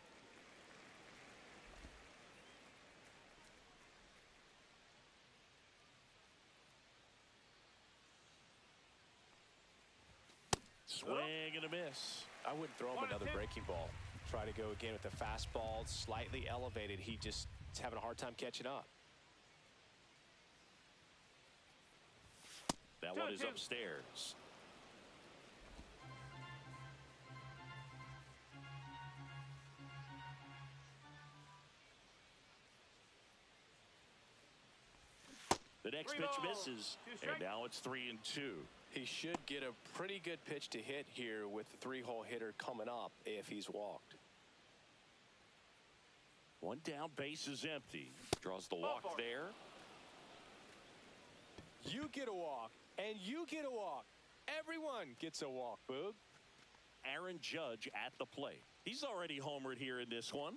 Swing and a miss. I wouldn't throw him another breaking ball. Try to go again with the fastball slightly elevated. He just is having a hard time catching up. That one is upstairs. The next pitch misses, and now it's 3-2. He should get a pretty good pitch to hit here with the 3-hole hitter coming up if he's walked. One down, base is empty. Draws the walk there. You get a walk, and you get a walk. Everyone gets a walk, Boog. Aaron Judge at the plate. He's already homered here in this one.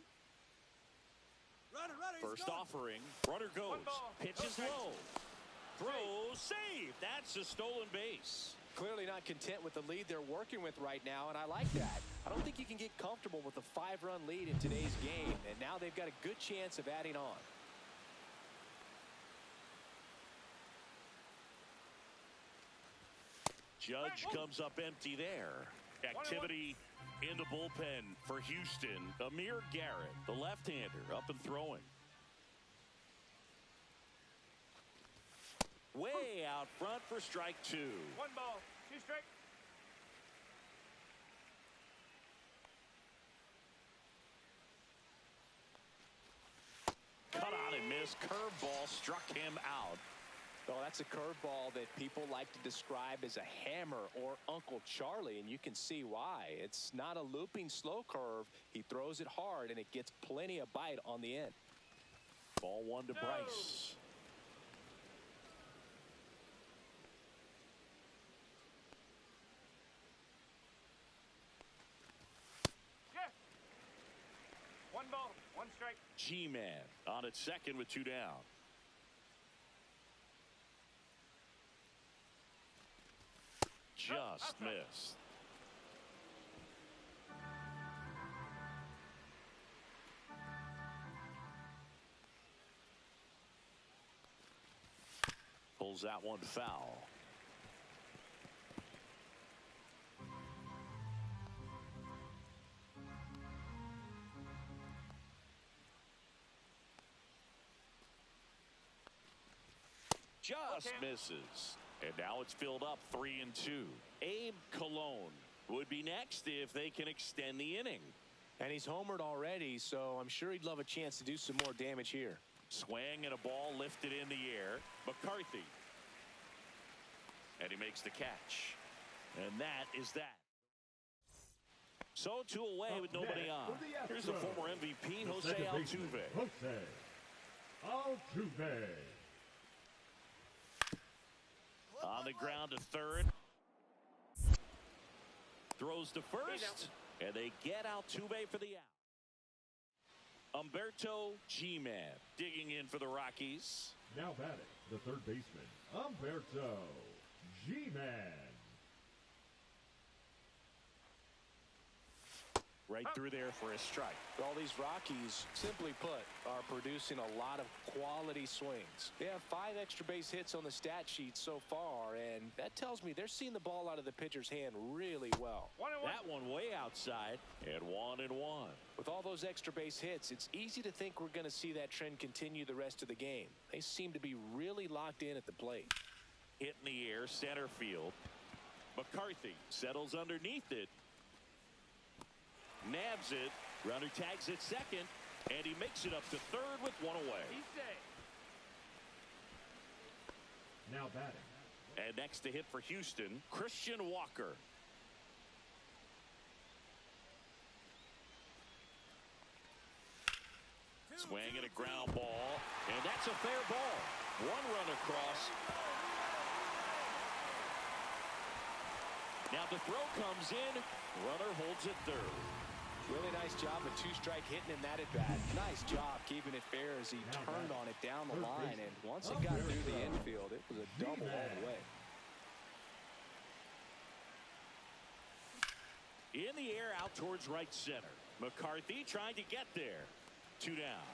Runner, First offering. Runner goes. Pitches low. Throws. Save. That's a stolen base. Clearly not content with the lead they're working with right now, and I like that. I don't think you can get comfortable with a 5-run lead in today's game, and now they've got a good chance of adding on. Judge comes up empty there. Activity in the bullpen for Houston. Amir Garrett, the left-hander, up and throwing. Way out front for strike 2. 1 ball, 2 strikes. Cut on and missed. Curveball struck him out. Well, that's a curveball that people like to describe as a hammer or Uncle Charlie, and you can see why. It's not a looping slow curve. He throws it hard, and it gets plenty of bite on the end. Ball 1 to Bryce. Yes. 1 ball, 1 strike. G-Man on at second with 2 down. Just missed. Pulls that one foul. Just misses. And now it's filled up 3-2. Abe Cologne would be next if they can extend the inning. And he's homered already, so I'm sure he'd love a chance to do some more damage here. Swing and a ball lifted in the air. McCarthy. And he makes the catch. And that is that. So 2 away with nobody on. Here's the former MVP, Jose Altuve. Jose Altuve. On the ground to third. Throws to first. And they get Altuve for the out. Humberto G-Man digging in for the Rockies. Now batting, the third baseman, Humberto G-Man. Right through there for a strike. Well, these Rockies, simply put, are producing a lot of quality swings. They have 5 extra base hits on the stat sheet so far, and that tells me they're seeing the ball out of the pitcher's hand really well. That one way outside, and 1-1. With all those extra base hits, it's easy to think we're going to see that trend continue the rest of the game. They seem to be really locked in at the plate. Hit in the air, center field. McCarthy settles underneath it. Nabs it. Runner tags at second, and he makes it up to third with 1 away. He's safe. Now batting. And next to hit for Houston, Christian Walker. Swing and a ground ball, and that's a fair ball. 1 run across. Now the throw comes in. Runner holds it third. Really nice job of 2-strike hitting in that at bat. Nice job keeping it fair as he turned on it down the line, and once it got through the infield, it was a double all the way. In the air out towards right center. McCarthy trying to get there. 2 down.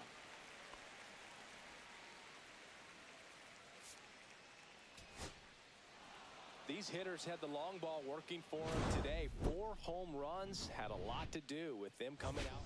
These hitters had the long ball working for them today. 4 home runs had a lot to do with them coming out.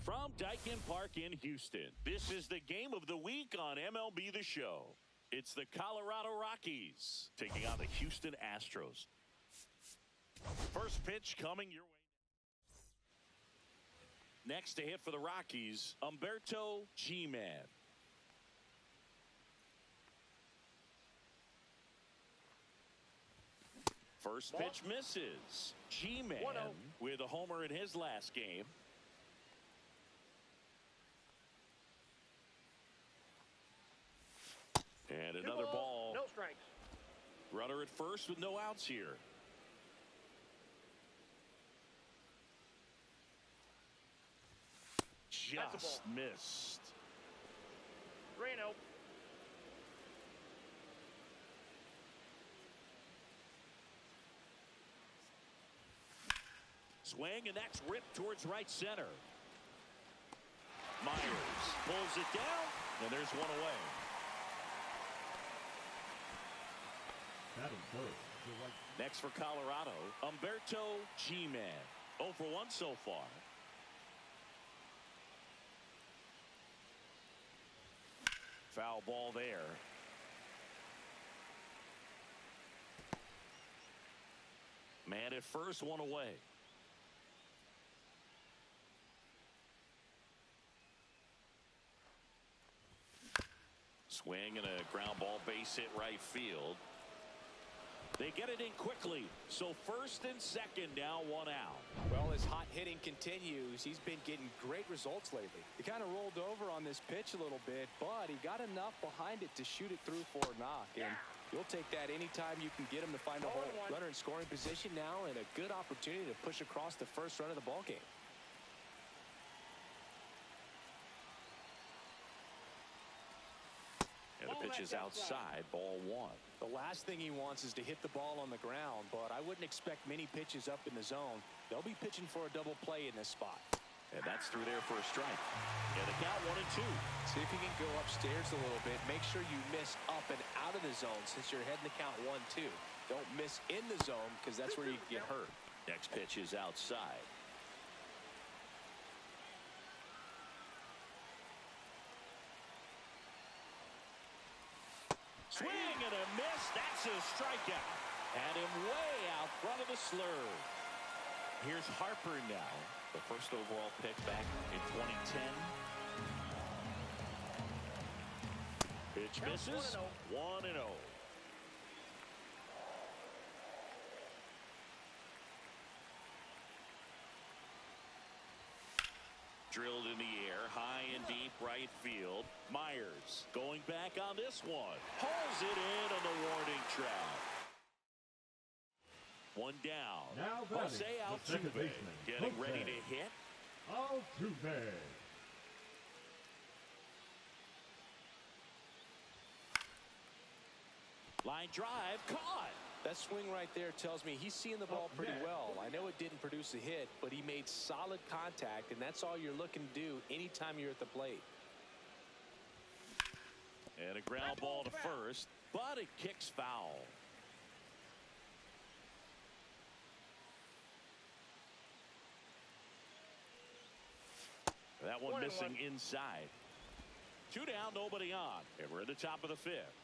From Daikin Park in Houston, this is the game of the week on MLB The Show. It's the Colorado Rockies taking on the Houston Astros. First pitch coming your way. Next to hit for the Rockies, Humberto G-Man. First pitch misses. G-Man with a homer in his last game. And another ball. No strikes. Runner at first with no outs here. Just missed. 3-0. Swing, and that's ripped towards right center. Myers pulls it down, and there's 1 away. Next for Colorado, Humberto G-Man. 0 for 1 so far. Foul ball there. Man at first, 1 away. Swing and a ground ball base hit right field. They get it in quickly. So first and second, now 1 out. Well, as hot hitting continues, he's been getting great results lately. He kind of rolled over on this pitch a little bit, but he got enough behind it to shoot it through for a knock. And You'll take that anytime you can get him to find a hole. Runner in scoring position now, and a good opportunity to push across the first run of the ball game. And the pitch is outside, ball one. The last thing he wants is to hit the ball on the ground, but I wouldn't expect many pitches up in the zone. They'll be pitching for a double play in this spot. And that's through there for a strike. And the count 1-2. See if you can go upstairs a little bit. Make sure you miss up and out of the zone since you're heading the count 1-2. Don't miss in the zone because that's where you get hurt. Next pitch is outside. Swing and a miss. That's a strikeout. Had him way out front of the slur. Here's Harper now. The first overall pick back in 2010. Pitch misses. 1-0. Drilled in the air, high and deep right field. Myers going back on this one. Hauls it in on the warning track. One down. Now Jose Altuve getting ready to hit. Altuve. Line drive, caught. That swing right there tells me he's seeing the ball pretty well. I know it didn't produce a hit, but he made solid contact, and that's all you're looking to do anytime you're at the plate. And a ground ball to first, but it kicks foul. That one missing inside. 2 down, nobody on. And we're at the top of the 5th.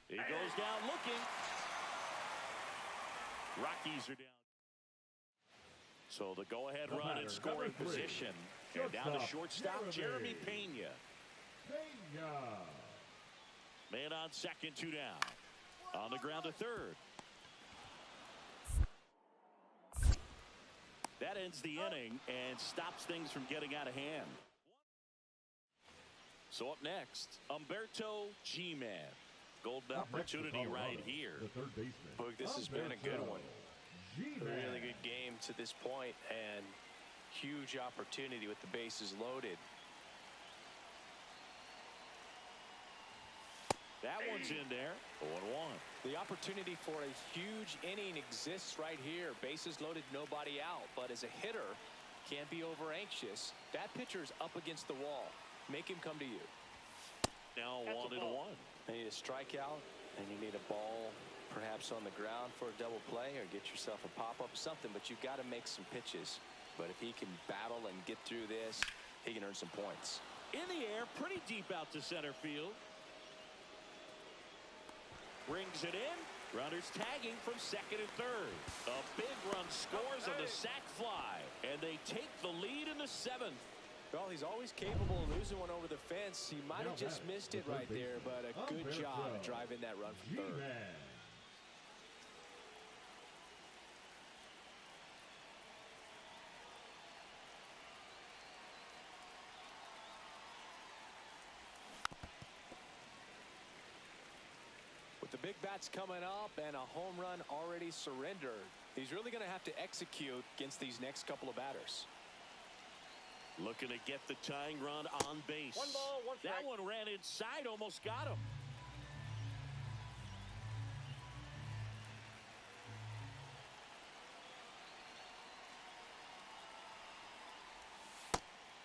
He goes down looking. Rockies are down. So the go-ahead run in scoring position. And down to shortstop, Jeremy Pena. Man on second, 2 down. On the ground to third. That ends the inning and stops things from getting out of hand. So up next, Humberto G-Man. Golden opportunity right here. Boog, this has been a good one. Really good game to this point, and huge opportunity with the bases loaded. That one's in there. 0-1. The opportunity for a huge inning exists right here. Bases loaded, nobody out. But as a hitter, can't be over anxious. That pitcher's up against the wall. Make him come to you. Now 1-1. You need a strikeout, and you need a ball perhaps on the ground for a double play, or get yourself a pop-up, something. But you've got to make some pitches. But if he can battle and get through this, he can earn some points. In the air, pretty deep out to center field. Brings it in. Runners tagging from second and third. A big run scores on the sac fly, and they take the lead in the 7th. Well, he's always capable of losing one over the fence. He might have just missed it right there, but a good job of driving that run from third. With the big bats coming up and a home run already surrendered, he's really going to have to execute against these next couple of batters. Looking to get the tying run on base. 1 ball, 1 strike. That one ran inside, almost got him.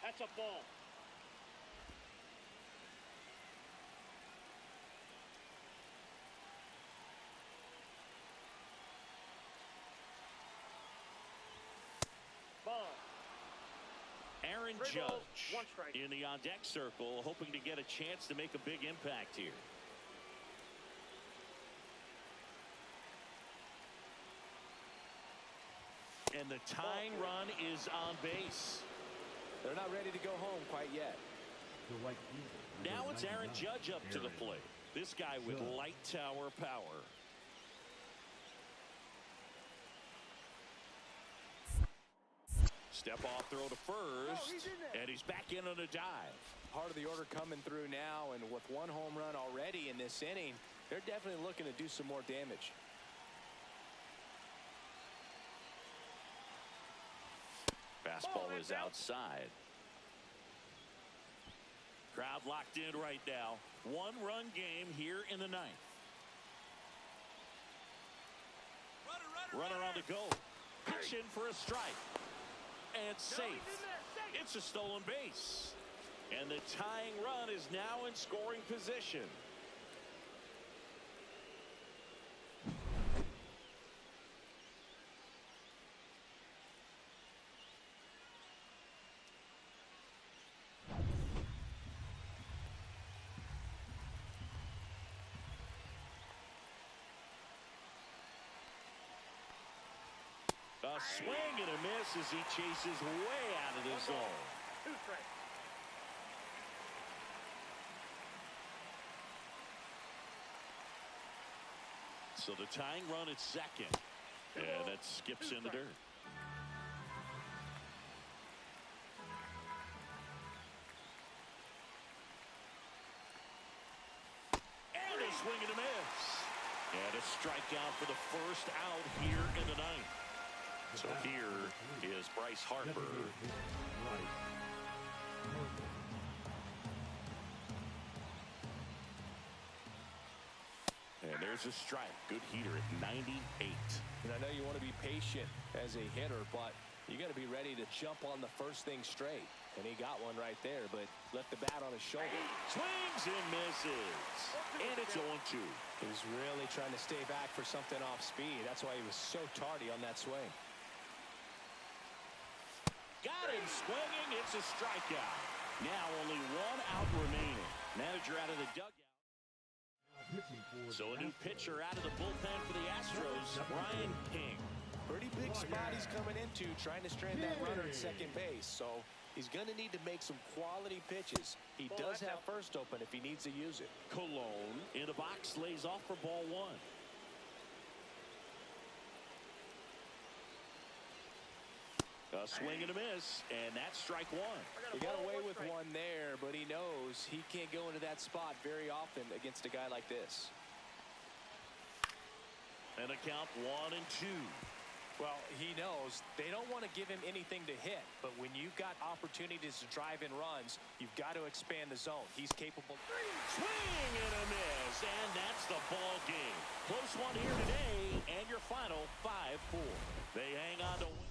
That's a ball. Ball. Aaron Judge in the on-deck circle, hoping to get a chance to make a big impact here. And the tying run is on base. They're not ready to go home quite yet. Now it's Aaron Judge up to the plate. This guy with light tower power. Step off throw to first, and he's back in on a dive. Part of the order coming through now, and with one home run already in this inning, they're definitely looking to do some more damage. Fastball is outside. Crowd locked in right now. One-run game here in the ninth. Runner on the go. Pitch in for a strike. And safe. It's a stolen base. And the tying run is now in scoring position. A swing and a miss as he chases way out of the zone. So the tying run at second. And that skips in the dirt. And a swing and a miss. And a strikeout for the first out here in the ninth. So here is Bryce Harper. And there's a strike. Good heater at 98. And I know you want to be patient as a hitter, but you got to be ready to jump on the first thing straight. And he got one right there, but left the bat on his shoulder. Swings and misses. And it's 0-2. He was really trying to stay back for something off speed. That's why he was so tardy on that swing. Got him swinging. It's a strikeout. Now only one out remaining. Manager out of the dugout. So a new pitcher out of the bullpen for the Astros, Brian King. Pretty big spot he's coming into, trying to strand that runner at second base. So he's going to need to make some quality pitches. He does have first open if he needs to use it. Cologne in the box lays off for ball one. A swing and a miss, and that's strike one. He got away with one there, but he knows he can't go into that spot very often against a guy like this. And a count 1-2. Well, he knows they don't want to give him anything to hit, but when you've got opportunities to drive in runs, you've got to expand the zone. He's capable. Swing and a miss, and that's the ball game. Close one here today, and your final 5-4. They hang on to win.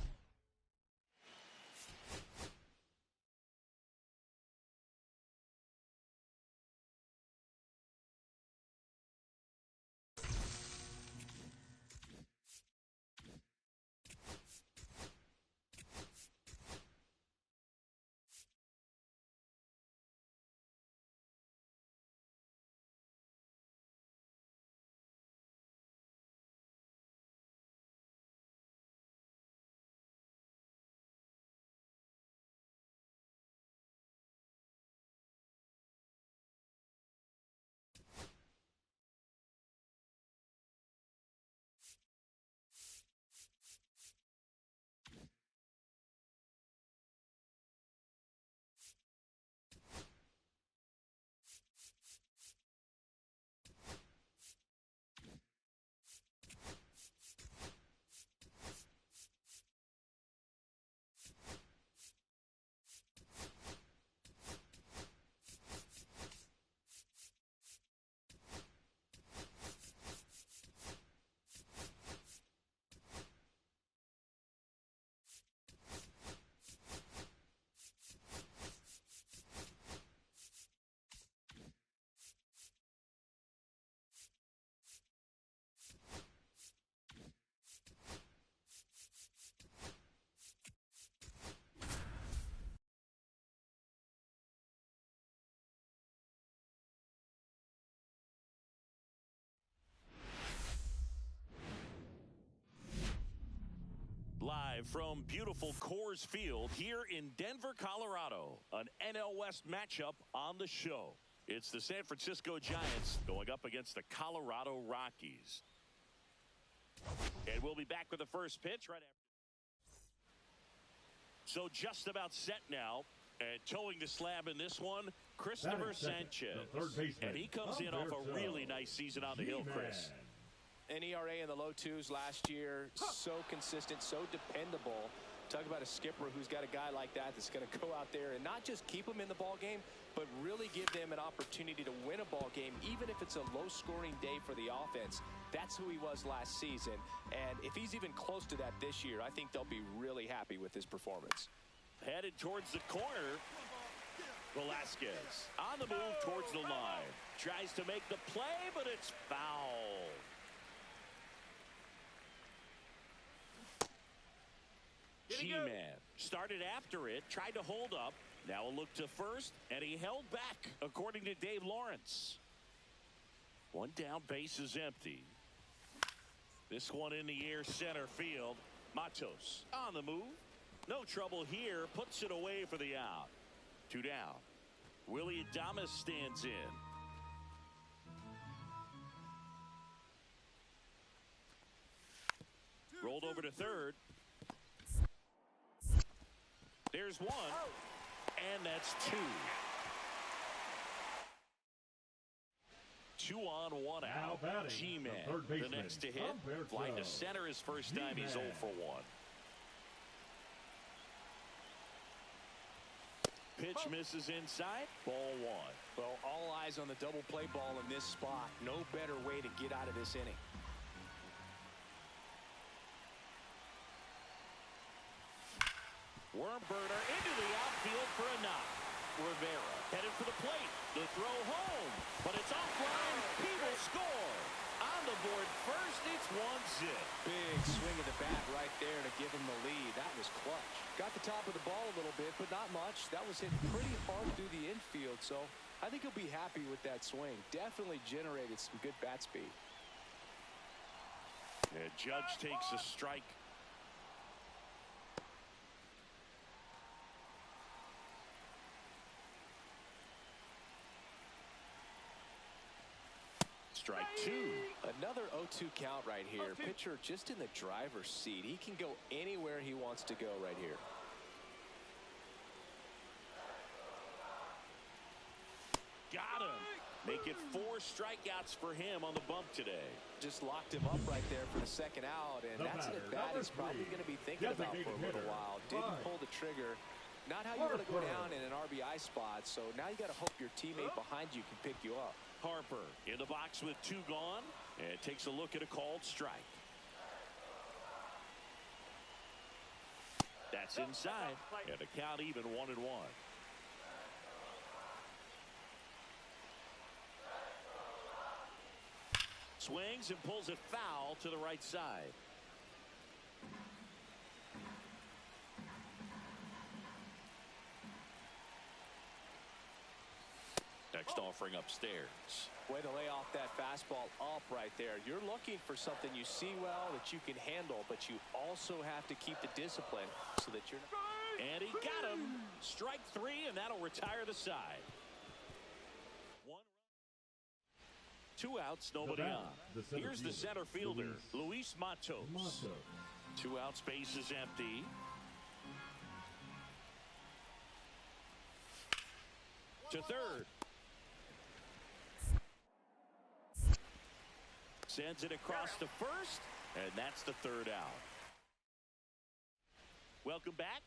Live from beautiful Coors Field here in Denver, Colorado, an NL West matchup on the show. It's the San Francisco Giants going up against the Colorado Rockies. And we'll be back with the first pitch right after. So just about set now. And towing the slab in this one, Christopher Sanchez. And he comes in off a really nice season on the hill, Chris. An ERA in the low twos last year. So consistent, so dependable. Talk about a skipper who's got a guy like that that's going to go out there and not just keep them in the ball game, but really give them an opportunity to win a ball game, even if it's a low-scoring day for the offense. That's who he was last season. And if he's even close to that this year, I think they'll be really happy with his performance. Headed towards the corner. Velasquez on the move towards the line. Tries to make the play, but it's foul. G-Man started after it, tried to hold up. Now a look to first, and he held back, according to Dave Lawrence. One down, base is empty. This one in the air, center field. Matos on the move. No trouble here, puts it away for the out. 2 down. Willie Adames stands in. Rolled over to third. There's one, and that's 2. 2 on, 1 out. G-Man, the next to hit. Flying to center his first time. He's 0 for 1. Pitch misses inside. Ball 1. Well, all eyes on the double play ball in this spot. No better way to get out of this inning. Worm burner into the outfield for a knock. Rivera headed for the plate. The throw home, but it's offline. He will score. On the board first, it's 1-0. Big swing of the bat right there to give him the lead. That was clutch. Got the top of the ball a little bit, but not much. That was hit pretty hard through the infield, so I think he'll be happy with that swing. Definitely generated some good bat speed. And Judge takes a strike. Strike 2. Another 0-2 count right here. Pitcher just in the driver's seat. He can go anywhere he wants to go right here. Got him. Make it 4 strikeouts for him on the bump today. Just locked him up right there for the second out, and that's an at-bat he's probably going to be thinking about for a little while. Didn't pull the trigger. Not how you want to go down in an RBI spot, so now you got to hope your teammate behind you can pick you up. Harper in the box with 2 gone, and takes a look at a called strike. That's inside, and the count even 1-1. Swings and pulls it foul to the right side. Next offering upstairs. Way to lay off that fastball up right there. You're looking for something you see well that you can handle, but you also have to keep the discipline so that you're not. And he got him. Strike 3, and that'll retire the side. 1 run. 2 outs, nobody on. Here's the center fielder, Luis Matos. 2 outs, base is empty. To third. Sends it across to first, and that's the 3rd out. Welcome back.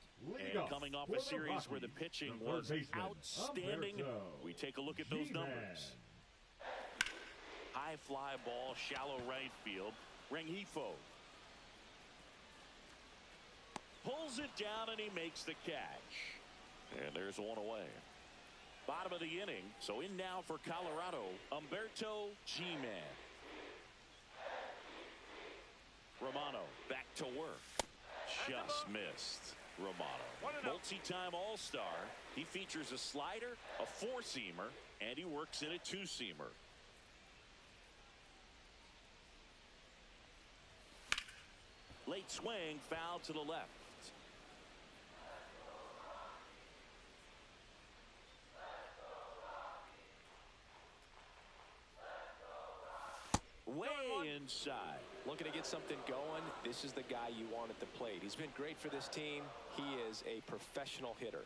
And coming off a series where the pitching was outstanding, we take a look at those numbers. High fly ball, shallow right field. Rengifo pulls it down, and he makes the catch. And there's 1 away. Bottom of the inning, so in now for Colorado, Humberto G-Man. Romano back to work. Just missed. Romano, multi-time all-star. He features a slider, a 4-seamer, and he works in a 2-seamer. Late swing, foul to the left. way inside. Looking to get something going. This is the guy you want at the plate. He's been great for this team. He is a professional hitter.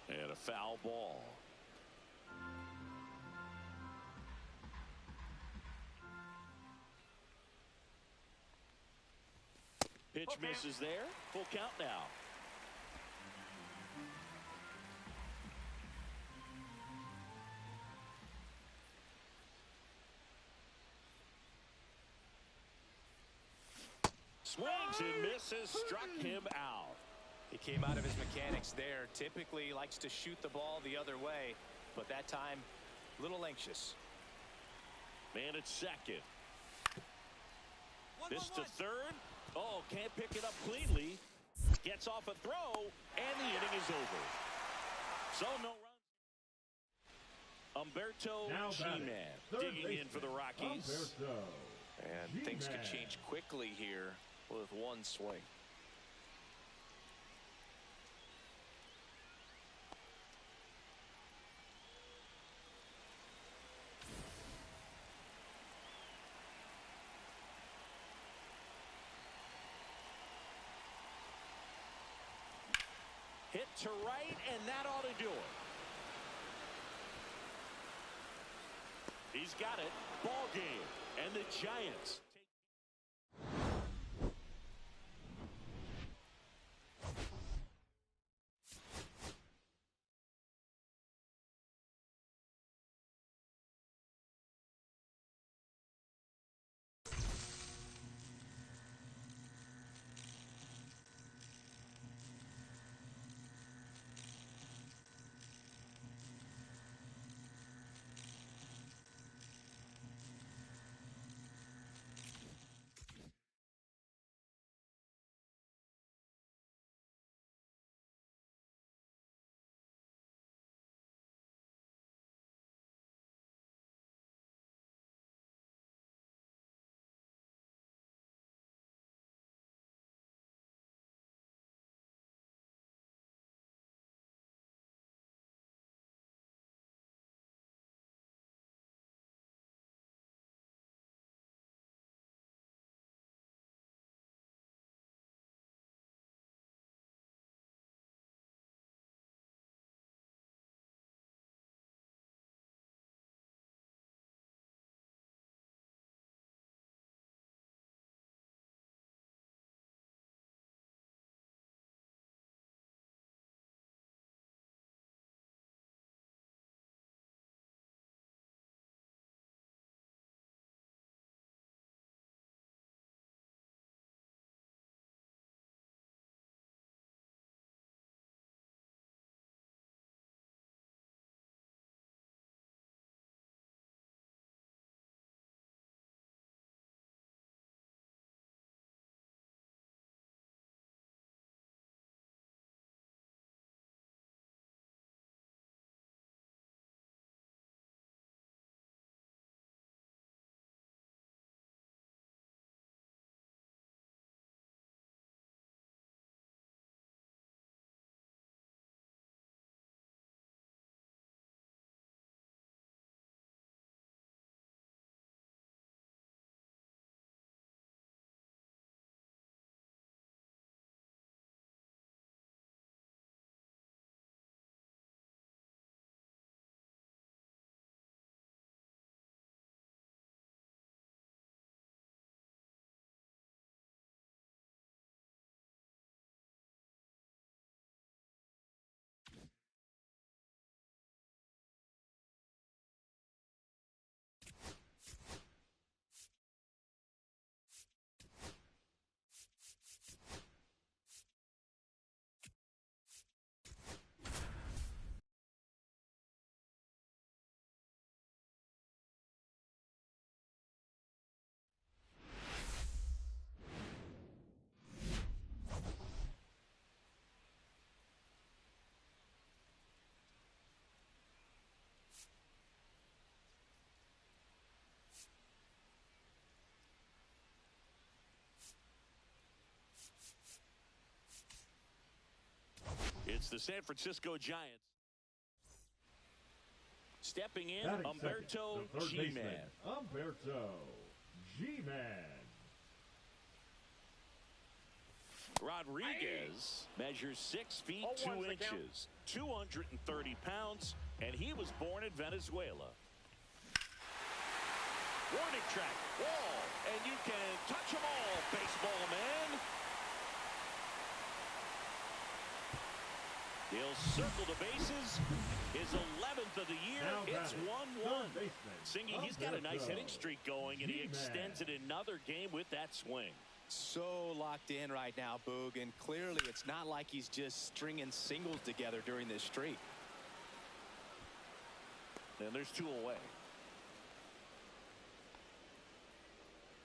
And a foul ball. Pitch misses there. Full count now. Swings and misses, struck him out. He came out of his mechanics there. Typically likes to shoot the ball the other way, but that time a little anxious. Man at second. This to third. Oh, can't pick it up cleanly. Gets off a throw, and the inning is over. So no runs. Humberto G-Man digging in for the Rockies. And things could change quickly here with one swing. Hit to right, and that ought to do it. He's got it. Ball game. And the Giants. It's the San Francisco Giants. Stepping in, Batting Humberto second, the third G-Man. baseman, Humberto G-Man. Rodriguez measures 6 feet 2 inches, 230 pounds, and he was born in Venezuela. Warning track, wall, and you can touch them all, baseball man. He'll circle the bases. His 11th of the year. Now It's 1-1. Singy, he's got a nice hitting streak going, and he extends it another game with that swing. So locked in right now, Boog, and clearly it's not like he's just stringing singles together during this streak. And there's 2 away.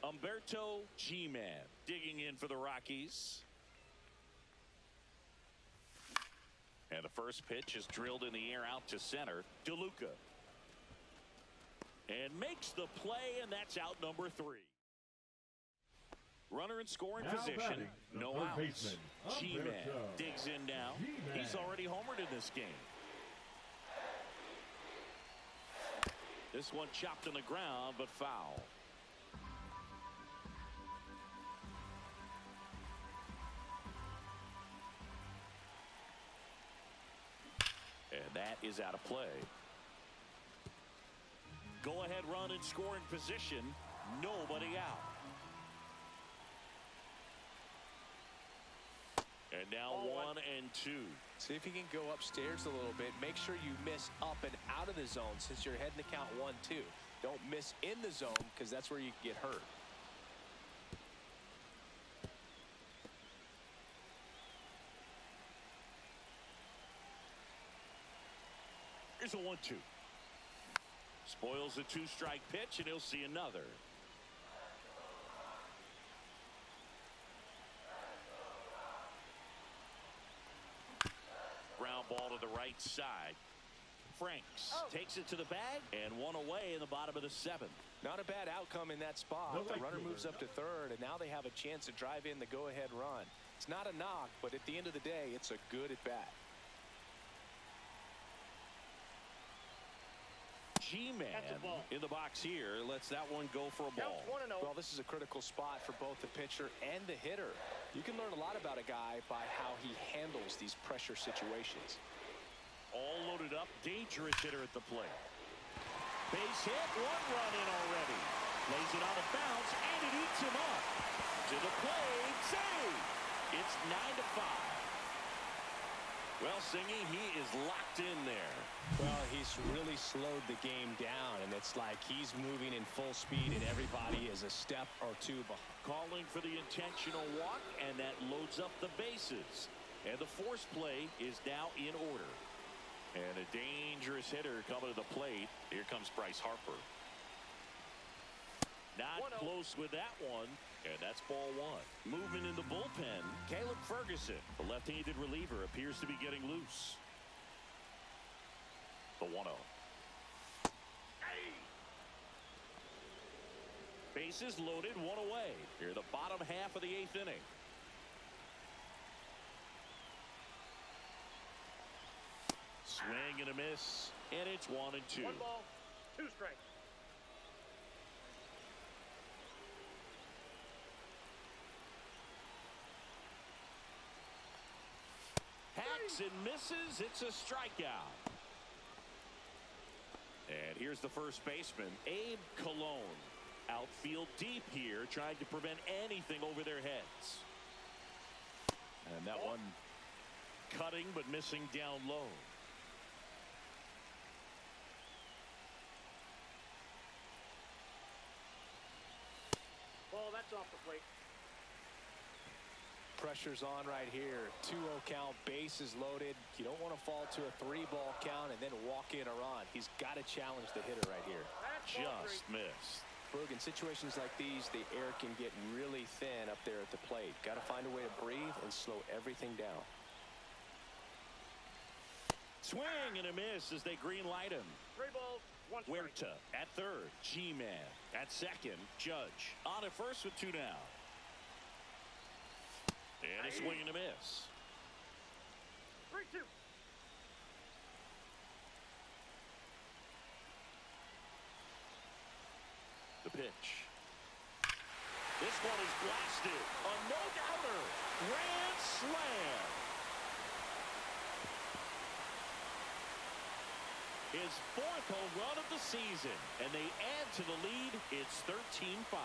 Humberto G-Man digging in for the Rockies. And the first pitch is drilled in the air out to center. DeLuca. And makes the play, and that's out number 3. Runner in scoring position. No outs. G-Man digs in now. He's already homered in this game. This one chopped in the ground, but foul. And that is out of play. Go ahead run in scoring position. Nobody out. And now 1 and 2. See if you can go upstairs a little bit. Make sure you miss up and out of the zone since you're heading to count 1-2. Don't miss in the zone because that's where you can get hurt. Here's a 1-2. Spoils the 2-strike pitch, and he'll see another. Ground ball to the right side. Franks takes it to the bag, and 1 away in the bottom of the 7th. Not a bad outcome in that spot. The runner moves up to third, and now they have a chance to drive in the go-ahead run. It's not a knock, but at the end of the day, it's a good at-bat. G-Man in the box here lets that one go for a ball. Well, this is a critical spot for both the pitcher and the hitter. You can learn a lot about a guy by how he handles these pressure situations. All loaded up, dangerous hitter at the plate. Base hit, 1 run in already. Lays it on a bounce, and it eats him up. To the plate, save. It's 9-5. Well, Singy, he is locked in there. Well, he's really slowed the game down, and it's like he's moving in full speed, and everybody is a step or 2 behind. Calling for the intentional walk, and that loads up the bases. And the force play is now in order. And a dangerous hitter coming to the plate. Here comes Bryce Harper. Not close with that one. And that's ball 1. Movement in the bullpen. Caleb Ferguson, the left-handed reliever, appears to be getting loose. The 1-0. Bases loaded, 1 away. Here the bottom half of the 8th inning. Swing and a miss, and it's 1 and 2. 1 ball, 2 strikes. Hacks and misses. It's a strikeout. And here's the first baseman, Abe Cologne. Outfield deep here, trying to prevent anything over their heads. And that one cutting but missing down low. Ball, that's off the plate. Pressure's on right here. 2-0 count, bases loaded. You don't want to fall to a 3-ball count and then walk in a run. He's got to challenge the hitter right here. Just missed. Boog, in situations like these, the air can get really thin up there at the plate. Got to find a way to breathe and slow everything down. Swing and a miss as they green light him. 3 balls, 1 strike. Huerta at third. G-Man at second. Judge on at first with 2 down. And a swing and a miss. 3-2. pitch. This one is blasted. A no-doubter. Grand slam. His 4th home run of the season, and they add to the lead. It's 13-5.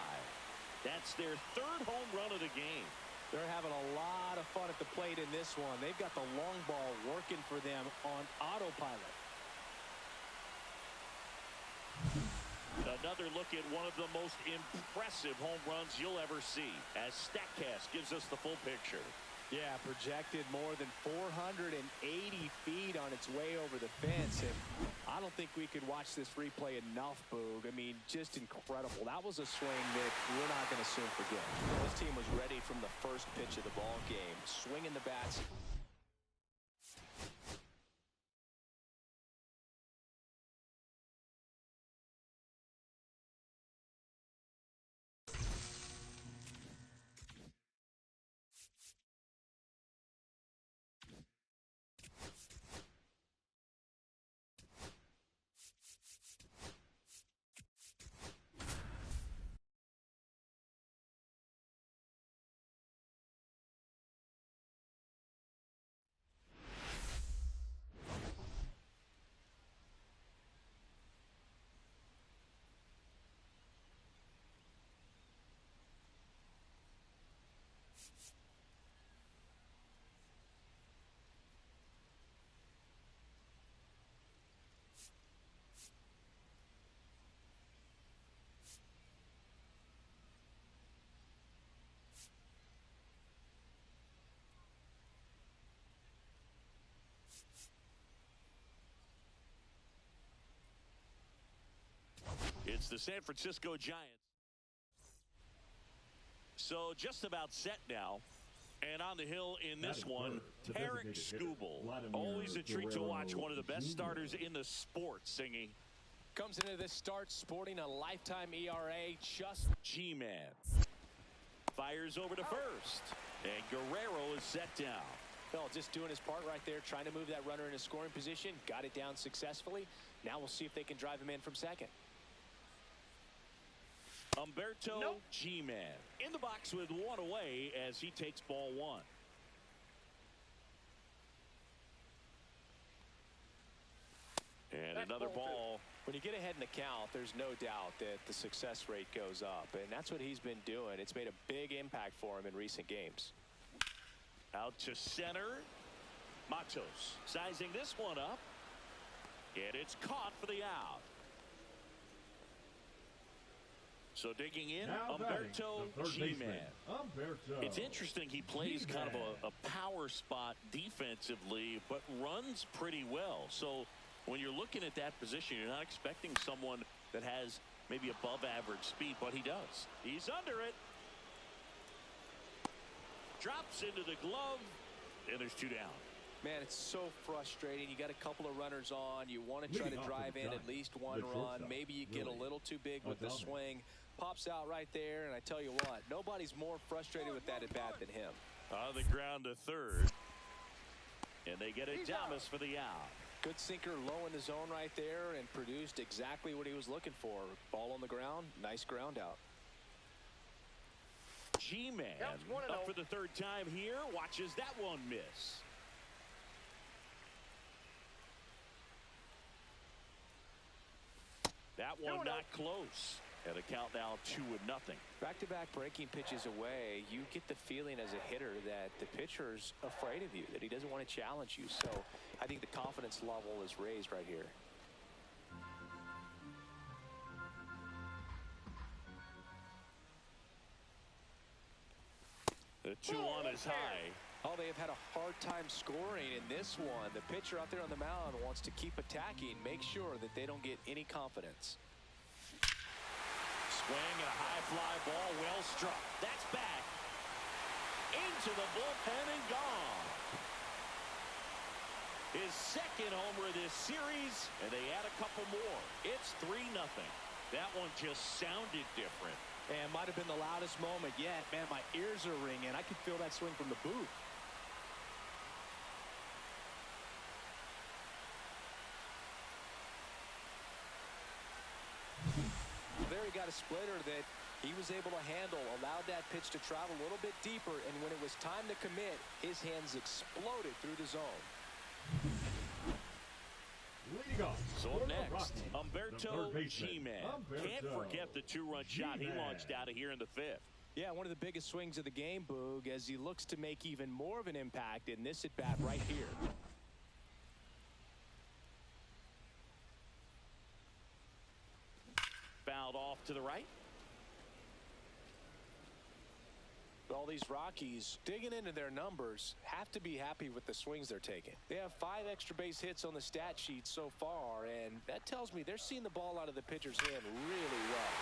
That's their 3rd home run of the game. They're having a lot of fun at the plate in this one. They've got the long ball working for them on autopilot. Another look at one of the most impressive home runs you'll ever see, as StatCast gives us the full picture. Yeah, projected more than 480 feet on its way over the fence. And I don't think we could watch this replay enough, Boog. I mean, just incredible. That was a swing that we're not going to soon forget. This team was ready from the first pitch of the ball game, swinging the bats. It's the San Francisco Giants. So just about set now. And on the hill in this one, Tarek Skubal. Always a treat to watch, one of the best starters in the sport, Singy. Comes into this start sporting a lifetime ERA, just G-Man. Fires over to first. And Guerrero is set down. Well, just doing his part right there, trying to move that runner in a scoring position. Got it down successfully. Now we'll see if they can drive him in from second. Humberto G-Man in the box with one away as he takes ball 1. And another ball. When you get ahead in the count, there's no doubt that the success rate goes up, and that's what he's been doing. It's made a big impact for him in recent games. Out to center. Matos sizing this one up. And it's caught for the out. So digging in, Humberto G-Man. It's interesting, he plays kind of a power spot defensively, but runs pretty well. So when you're looking at that position, you're not expecting someone that has maybe above average speed, but he does. He's under it. Drops into the glove, and there's 2 down. Man, it's so frustrating. You got a couple of runners on. You want to try to drive in at least one run. Maybe you get a little too big with the swing. Pops out right there, and I tell you what, nobody's more frustrated with that at bat than him. On the ground to third. And they get it Thomas for the out. Good sinker low in the zone right there and produced exactly what he was looking for. Ball on the ground, nice ground out. G-Man up for the 3rd time here. Watches that one miss. That one not close. And a count now 2-0. Back-to-back breaking pitches away, you get the feeling as a hitter that the pitcher's afraid of you, that he doesn't want to challenge you. So I think the confidence level is raised right here. The 2-1 is high. Oh, they have had a hard time scoring in this one. The pitcher out there on the mound wants to keep attacking, make sure that they don't get any confidence. Swing and a high fly ball, well struck. That's back into the bullpen and gone. His 2nd homer of this series, and they add a couple more. It's 3-0. That one just sounded different. And might have been the loudest moment yet. Man, my ears are ringing. I could feel that swing from the booth. got a splitter that he was able to handle, allowed that pitch to travel a little bit deeper, and when it was time to commit, his hands exploded through the zone. So up next, Humberto G-Man. Can't forget the two-run shot he launched out of here in the fifth. Yeah, one of the biggest swings of the game, Boog, as he looks to make even more of an impact in this at-bat right here. Fouled off to the right. All these Rockies digging into their numbers have to be happy with the swings they're taking. They have 5 extra base hits on the stat sheet so far, and that tells me they're seeing the ball out of the pitcher's hand really well.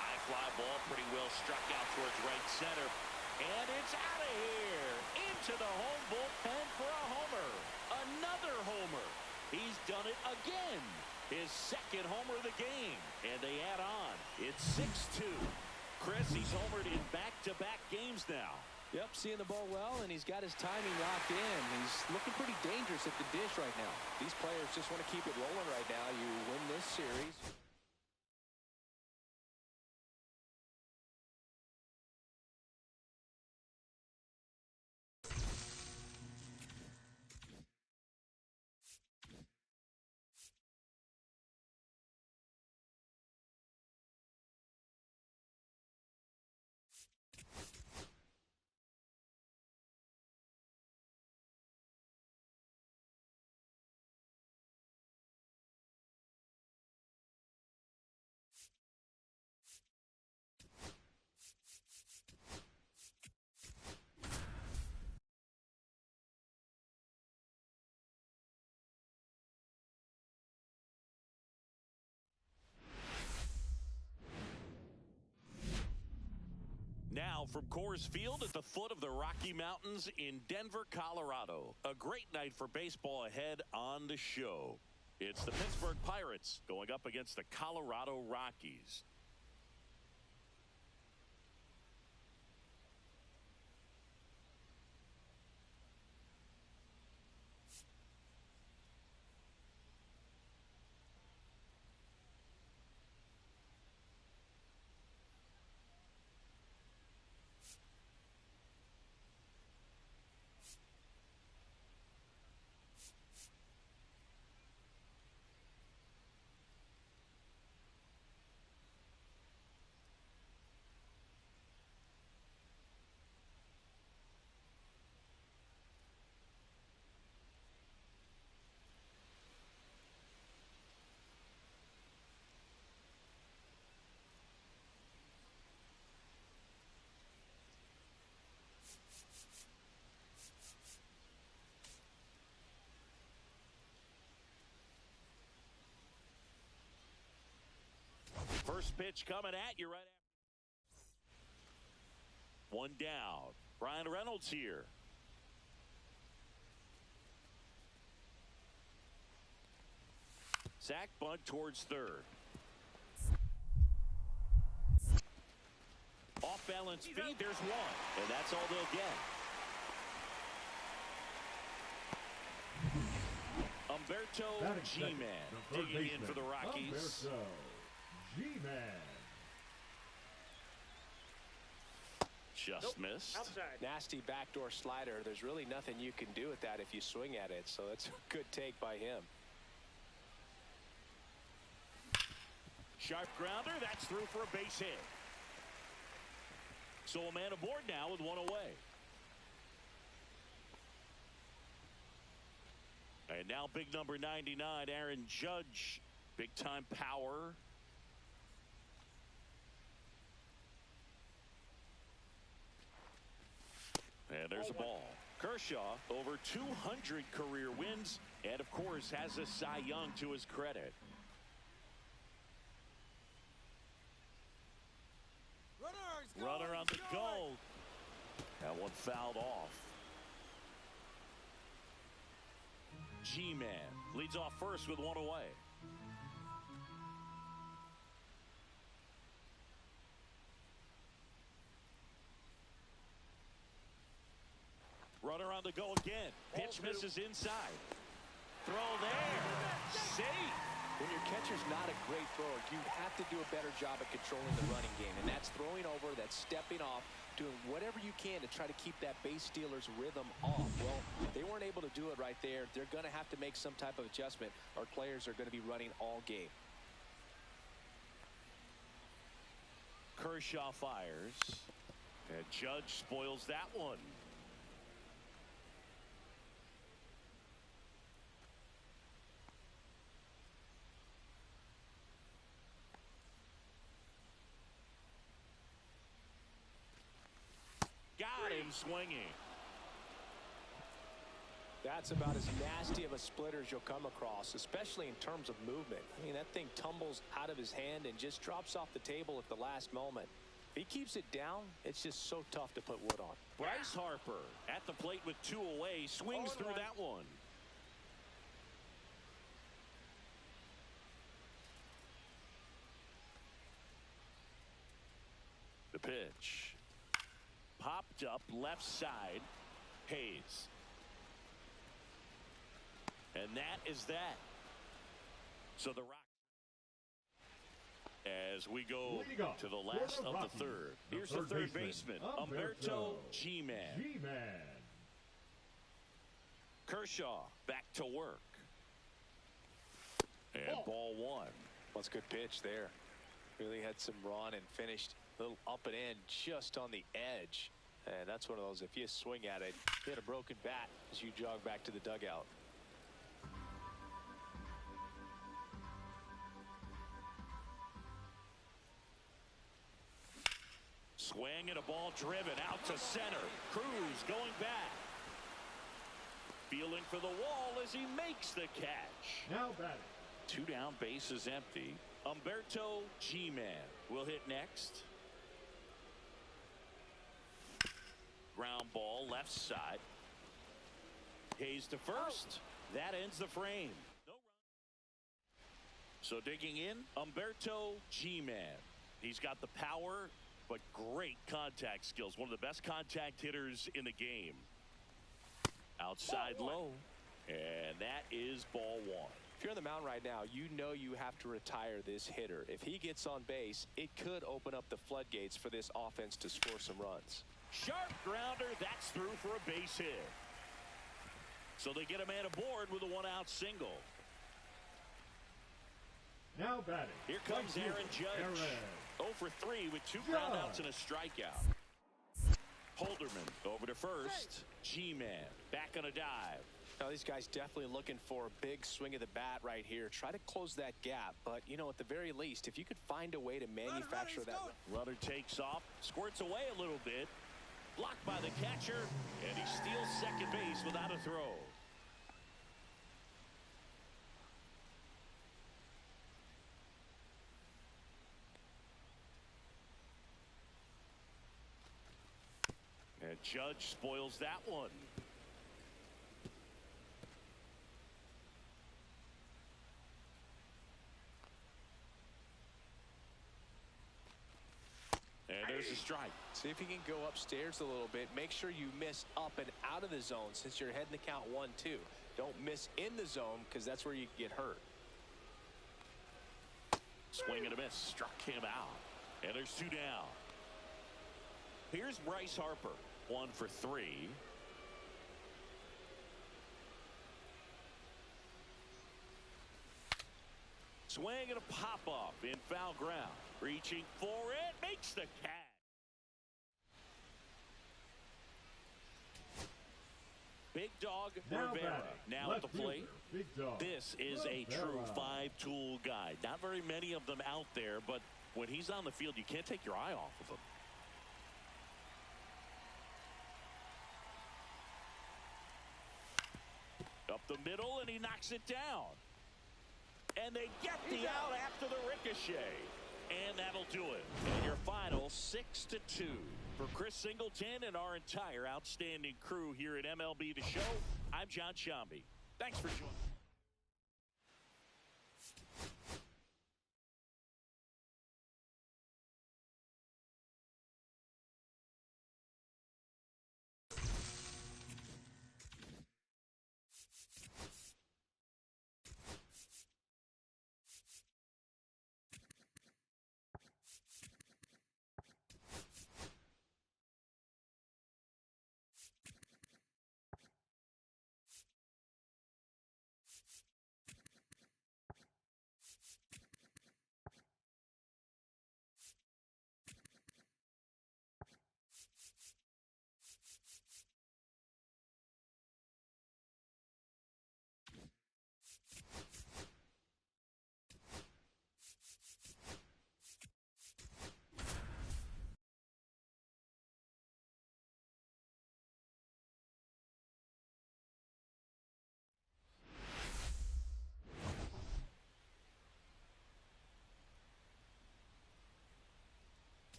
High fly ball, pretty well struck out towards right center. And it's out of here. Into the home bullpen for a homer. Another homer. He's done it again. His second homer of the game. And they add on. It's 6-2. Chris, he's homered in back-to-back games now. Yep, seeing the ball well, and he's got his timing locked in. He's looking pretty dangerous at the dish right now. These players just want to keep it rolling right now. You win this series. Now from Coors Field at the foot of the Rocky Mountains in Denver, Colorado. A great night for baseball ahead on the show. It's the Pittsburgh Pirates going up against the Colorado Rockies. First pitch coming at you right after. One down. Brian Reynolds here. Sack bunt towards third. Off balance feed, there's one. And that's all they'll get. Humberto G-Man digging in for the Rockies. Humberto G-Man. Just missed. Outside. Nasty backdoor slider. There's really nothing you can do with that if you swing at it, so that's a good take by him. Sharp grounder, that's through for a base hit. So a man aboard now with one away. And now big number 99, Aaron Judge. Big time power. And there's a ball. Kershaw over 200 career wins and of course has a Cy Young to his credit. Runner on the go. That one fouled off. G-Man leads off first with one away. Runner on the go again. Pitch misses inside. Throw there. Safe. When you're catcher's not a great thrower, you have to do a better job at controlling the running game. And that's throwing over, that's stepping off, doing whatever you can to try to keep that base stealer's rhythm off. Well, they weren't able to do it right there. They're going to have to make some type of adjustment. Our players are going to be running all game. Kershaw fires. And Judge spoils that one. Got him swinging. That's about as nasty of a splitter as you'll come across, especially in terms of movement. I mean, that thing tumbles out of his hand and just drops off the table at the last moment. If he keeps it down, it's just so tough to put wood on. Bryce Harper at the plate with 2 away, swings through that one. The pitch. Popped up left side. Hayes. And that is that. So the Rockies, as we go to the last of the third. Here's the third baseman, Humberto G-Man. Kershaw back to work. And ball 1. That's a good pitch there. Really had some run and finished a little up and in just on the edge. And that's one of those, if you swing at it, you hit a broken bat as you jog back to the dugout. Swing and a ball driven out to center. Cruz going back. Feeling for the wall as he makes the catch. Now batting. 2 down, base is empty. Humberto G-Man will hit next. Ground ball left side. Hayes to first. That ends the frame. No run. So digging in, Humberto G-Man. He's got the power, but great contact skills. One of the best contact hitters in the game. Outside low. And that is ball 1. If you're on the mound right now, you know you have to retire this hitter. If he gets on base, it could open up the floodgates for this offense to score some runs. Sharp grounder. That's through for a base hit. So they get a man aboard with a 1-out single. Now batting. Here comes Aaron Judge. 0 for 3 with 2 groundouts and a strikeout. Holderman over to first. G-Man back on a dive. Now these guys definitely looking for a big swing of the bat right here. Try to close that gap. But, you know, at the very least, if you could find a way to manufacture that. Runner takes off, squirts away a little bit. Blocked by the catcher, and he steals second base without a throw. And Judge spoils that one. And there's a strike. See if you can go upstairs a little bit. Make sure you miss up and out of the zone since you're heading the count 1-2. Don't miss in the zone because that's where you get hurt. Swing and a miss. Struck him out. And there's 2 down. Here's Bryce Harper. 1 for 3. Swing and a pop-up in foul ground. Reaching for it. Makes the catch. Big Dog Rivera now at the plate. This is a true 5-tool guy. Not very many of them out there, but when he's on the field, you can't take your eye off of him. Up the middle, and he knocks it down. And they get the out after the ricochet. And that'll do it. And your final 6-2. For Chris Singleton and our entire outstanding crew here at MLB The Show, I'm John Shambi. Thanks for joining.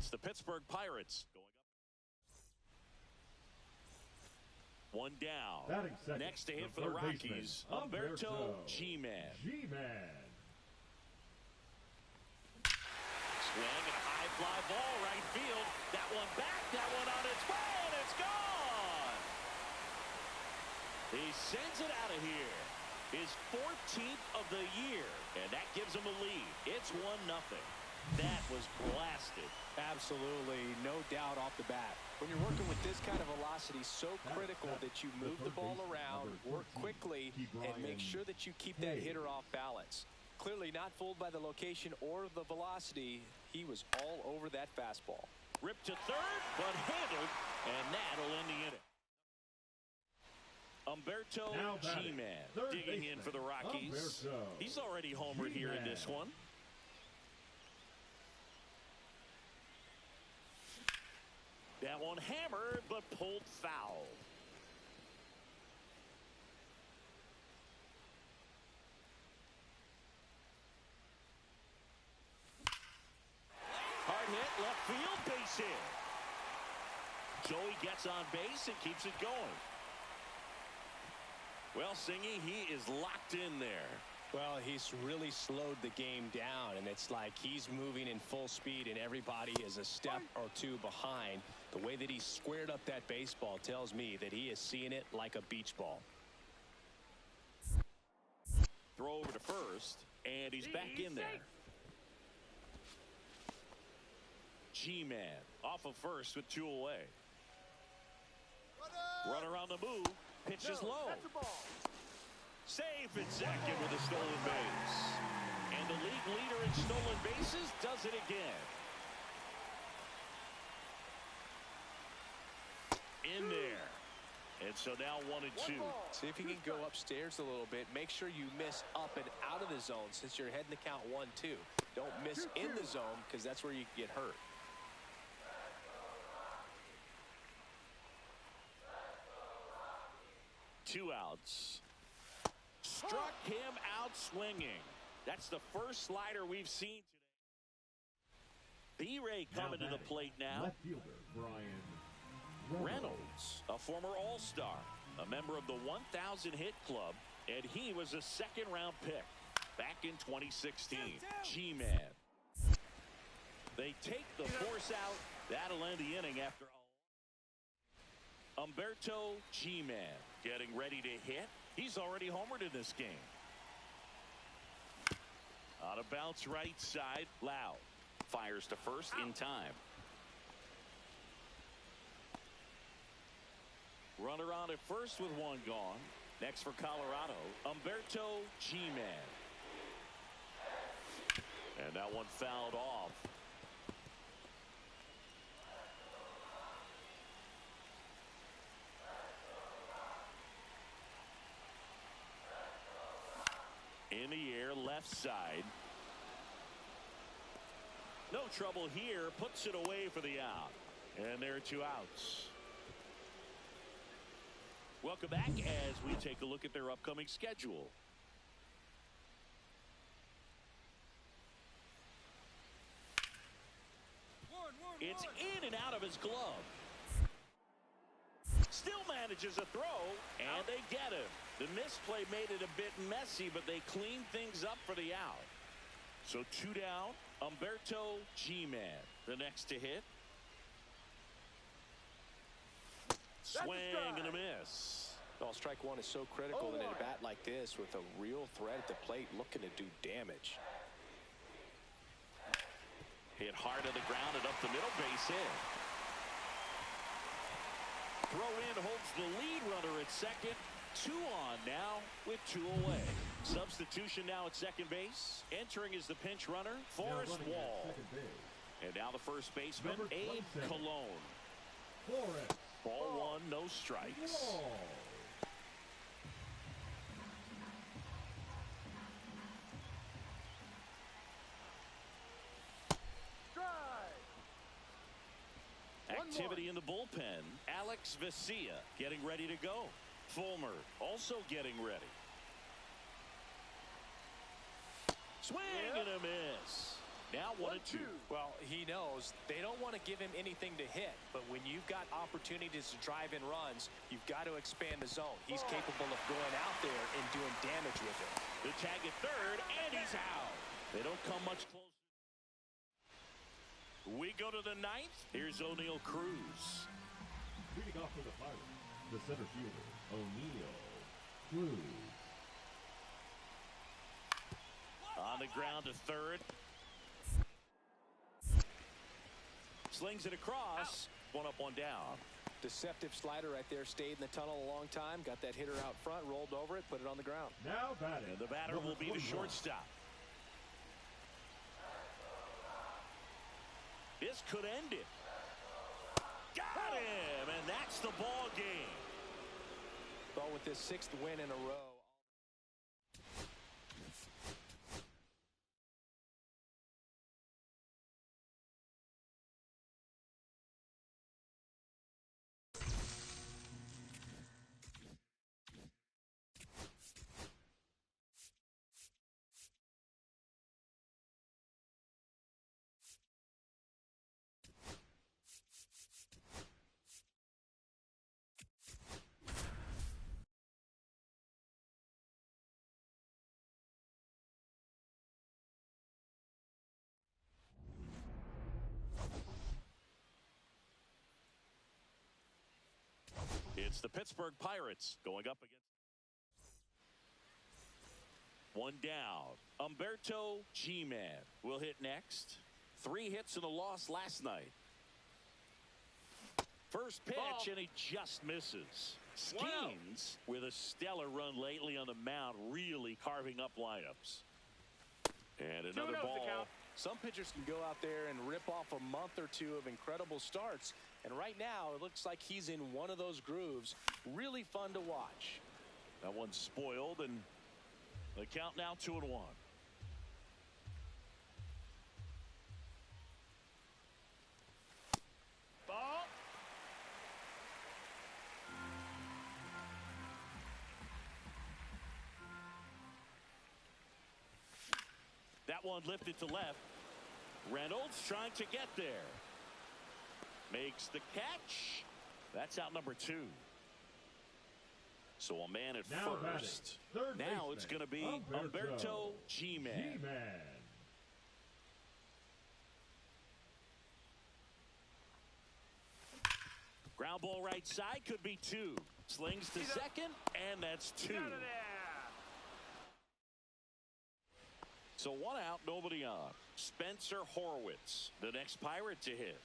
It's the Pittsburgh Pirates going up. One down. Next to hit for the Rockies, Umberto G-Man. Swing and a high fly ball right field. That one back, that one on its way, and it's gone. He sends it out of here. His 14th of the year, and that gives him a lead. It's 1-0. That was blasted. Absolutely, no doubt off the bat. When you're working with this kind of velocity, so critical that you move the ball around, work quickly, and make sure that you keep that hitter off balance. Clearly not fooled by the location or the velocity. He was all over that fastball. Ripped to third, but handled, and that'll end the inning. Umberto G-Man digging in for the Rockies. He's already homered here in this one. That one hammered, but pulled foul. Hard hit, left field, base hit. Joey gets on base and keeps it going. Well, Singy, he is locked in there. Well, he's really slowed the game down, and it's like he's moving in full speed, and everybody is a step or two behind. The way that he squared up that baseball tells me that he is seeing it like a beach ball. Throw over to first, and he's back in there. G-Man off of first with 2 away. Runner on the move. Pitch is low. Safe at second with a stolen base. And the league leader in stolen bases does it again. In there. And so now 1-2. See if you can go upstairs a little bit. Make sure you miss up and out of the zone since you're heading to count 1-2. Don't miss in the zone because that's where you can get hurt. Two outs. Struck him out swinging. That's the first slider we've seen today. B-Ray coming to the plate now. Left fielder Brian Reynolds, a former All-Star, a member of the 1,000 hit club, and he was a second-round pick back in 2016. G-Man. They take the force out. That'll end the inning after all. Umberto G-Man getting ready to hit. He's already homered in this game. On a bounce right side, Lau fires to first in time. Runner on at first with 1 gone. Next for Colorado, Umberto G-Man. And that one fouled off. In the air, left side. No trouble here. Puts it away for the out. And there are 2 outs. Welcome back as we take a look at their upcoming schedule. It's in and out of his glove. Still manages a throw, and they get him. The misplay made it a bit messy, but they cleaned things up for the out. So 2 down, Umberto G-Man, the next to hit. Swing and a miss. Well, strike one is so critical in a bat like this with a real threat at the plate looking to do damage. Hit hard to the ground and up the middle, base hit. Throw in holds the lead runner at second. 2 on now with 2 away. Substitution now at second base. Entering is the pinch runner, Forrest Wall. And now the first baseman, Abe Cologne. Ball 1, no strikes. Activity in the bullpen. Alex Vesia getting ready to go. Fulmer also getting ready. Swing and a miss. Now 1-2. Well, he knows they don't want to give him anything to hit, but when you've got opportunities to drive in runs, you've got to expand the zone. He's capable of going out there and doing damage with it. The tag at third, and he's out. They don't come much closer. We go to the ninth. Here's O'Neal Cruz. Leading off for the Pirates, the center fielder, O'Neal Cruz. On the ground to third. Slings it across. One up, one down. Deceptive slider right there. Stayed in the tunnel a long time. Got that hitter out front. Rolled over it. Put it on the ground. Now batting. And the batter will be the shortstop. This could end it. Got him. And that's the ball game. But with this 6th win in a row. It's the Pittsburgh Pirates going up against. One down. Humberto G-Man will hit next. 3 hits and a loss last night. First pitch, and he just misses. Skeens with a stellar run lately on the mound, really carving up lineups. And another ball. Some pitchers can go out there and rip off a month or two of incredible starts. And right now, it looks like he's in one of those grooves. Really fun to watch. That one's spoiled, and the count now 2-1. Ball. That one lifted to left. Reynolds trying to get there. Makes the catch. That's out number 2. So a man at first. Now it's going to be Humberto G-Man. Ground ball right side, could be 2. Slings to second, and that's 2. So 1 out, nobody on. Spencer Horwitz, the next Pirate to hit.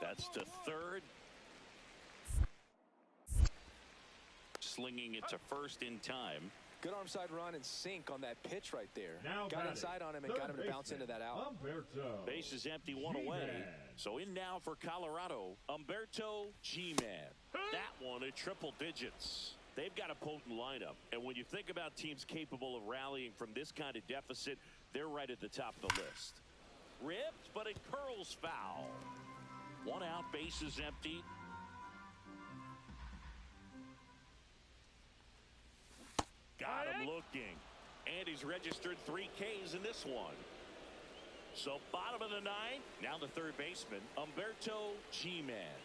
That's to third. Slinging it to first in time. Good arm side run and sink on that pitch right there. Now got inside on him and got him to bounce into that out. Humberto. Base is empty, 1 away. So in now for Colorado, Humberto G-Man. That one at triple digits. They've got a potent lineup. And when you think about teams capable of rallying from this kind of deficit, they're right at the top of the list. Ripped, but it curls foul. 1 out, bases empty. Got him looking. And he's registered 3 Ks in this one. So bottom of the 9th, now the third baseman, Humberto G-Man.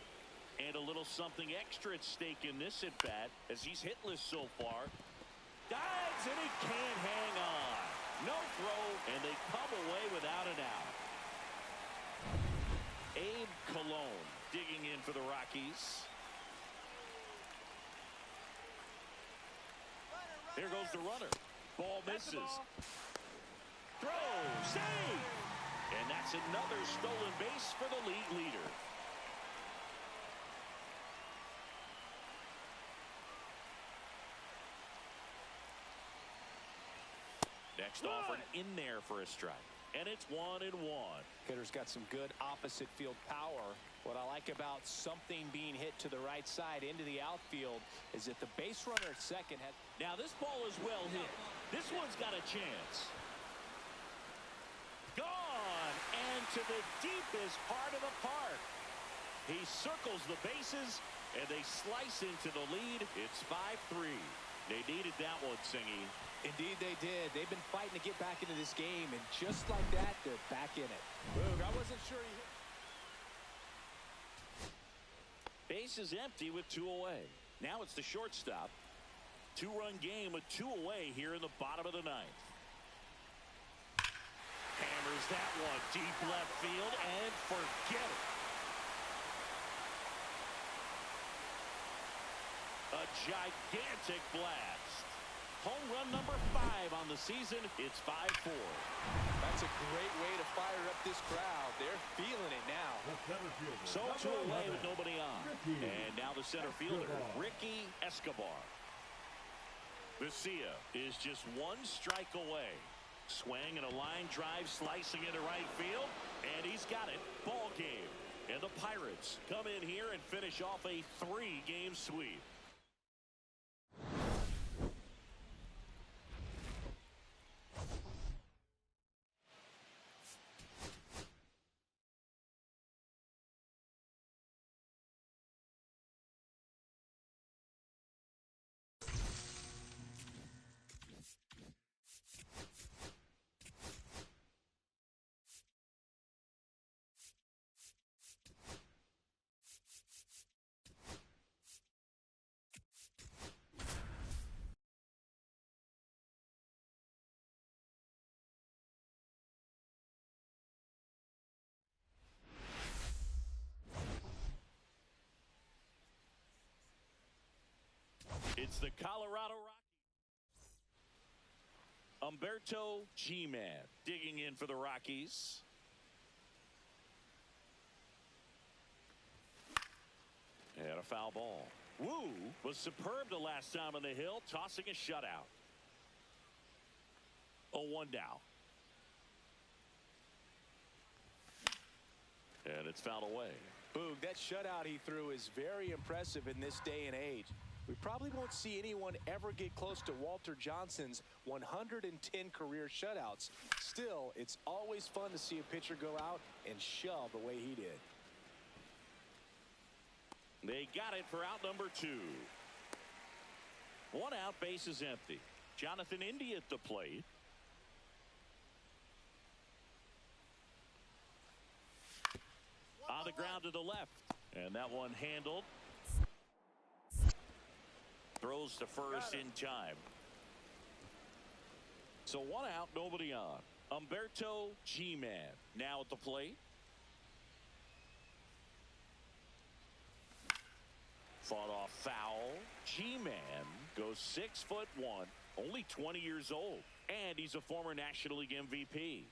And a little something extra at stake in this at bat as he's hitless so far. Dives, and he can't hang on. No throw, and they come away without an out. Abe Cologne digging in for the Rockies. Here goes the runner. Ball misses. Throw, save! And that's another stolen base for the league leader. Next offered in there for a strike. And it's 1-1. Hitter's got some good opposite field power. What I like about something being hit to the right side into the outfield is that the base runner at second has. Now this ball is well hit. This one's got a chance. Gone, and to the deepest part of the park. He circles the bases, and they slice into the lead. It's 5-3. They needed that one, Singy. Indeed they did. They've been fighting to get back into this game, and just like that, they're back in it. Boog, I wasn't sure he hit. Base is empty with 2 away. Now it's the shortstop. 2-run game with 2 away here in the bottom of the 9th. Hammers that one deep left field and forget it. A gigantic blast. Home run number 5 on the season. It's 5-4. That's a great way to fire up this crowd. They're feeling it now. So 2 away with nobody on. And now the center fielder, Ricky Escobar. Vesia is just 1 strike away. Swing and a line drive slicing into right field. And he's got it. Ball game. And the Pirates come in here and finish off a 3-game sweep. It's the Colorado Rockies. Humberto G-Man digging in for the Rockies. And a foul ball. Wu was superb the last time on the hill, tossing a shutout. 0-1 down. And it's fouled away. Boog, that shutout he threw is very impressive in this day and age. We probably won't see anyone ever get close to Walter Johnson's 110 career shutouts. Still, it's always fun to see a pitcher go out and shove the way he did. They got it for out number 2. 1 out, base is empty. Jonathan India at the plate. On the ground to the left. And that one handled. Throws to first in time. So 1 out, nobody on. Humberto G-Man now at the plate. Fought off foul. G-Man goes 6'1", only 20 years old, and he's a former National League MVP.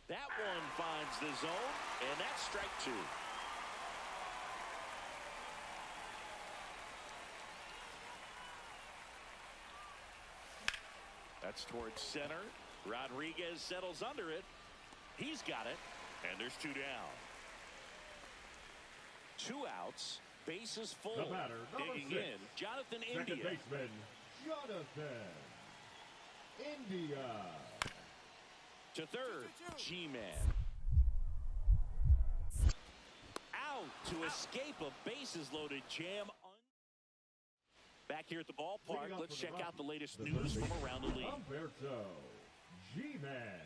That one finds the zone, and that's strike 2. That's towards center. Rodriguez settles under it. He's got it, and there's 2 down. 2 outs. Bases full. The batter, digging 6, in. Jonathan second India. baseman, Jonathan India. To third, G-Man. Out to escape a bases-loaded jam. Back here at the ballpark, let's check out the latest news from around the league. Humberto G-Man.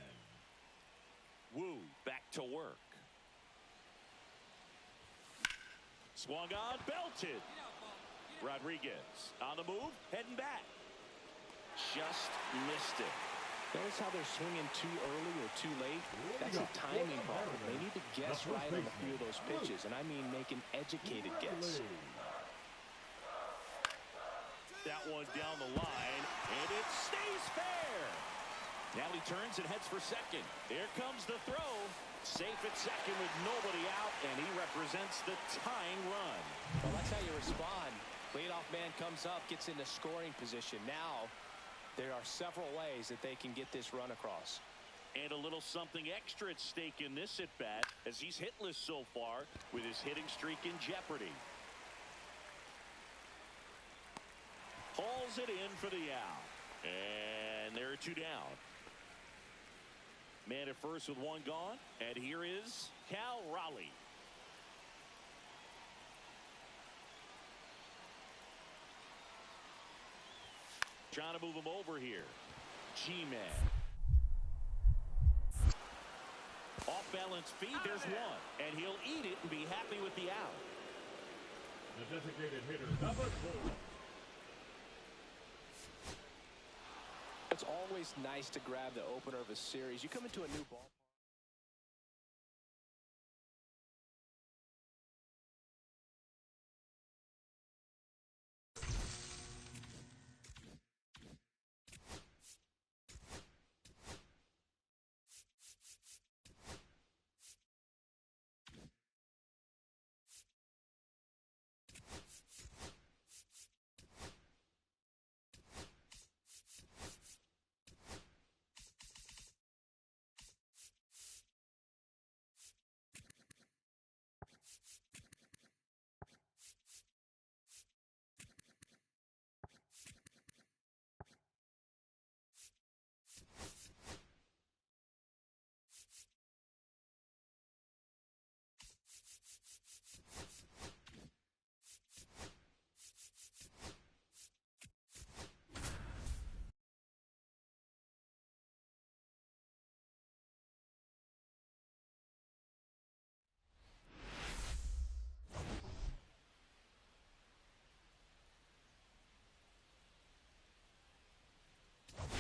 Wu back to work. Swung on, belted. Rodriguez on the move, heading back. Just missed it. Notice how they're swinging too early or too late? That's a timing problem. They need to guess right on a few of those pitches, and I mean make an educated guess. That one down the line, and it stays fair. Now he turns and heads for second. Here comes the throw. Safe at second with nobody out, and he represents the tying run. Well, that's how you respond. Leadoff man comes up, gets into scoring position. Now, there are several ways that they can get this run across. And a little something extra at stake in this at-bat, as he's hitless so far with his hitting streak in jeopardy. Hauls it in for the out. And there are 2 down. Man at first with 1 gone. And here is Cal Raleigh. Trying to move him over here. G-Man. Off-balance feed, there's one. And he'll eat it and be happy with the out. The designated hitter, number 4. It's always nice to grab the opener of a series. You come into a new ballpark.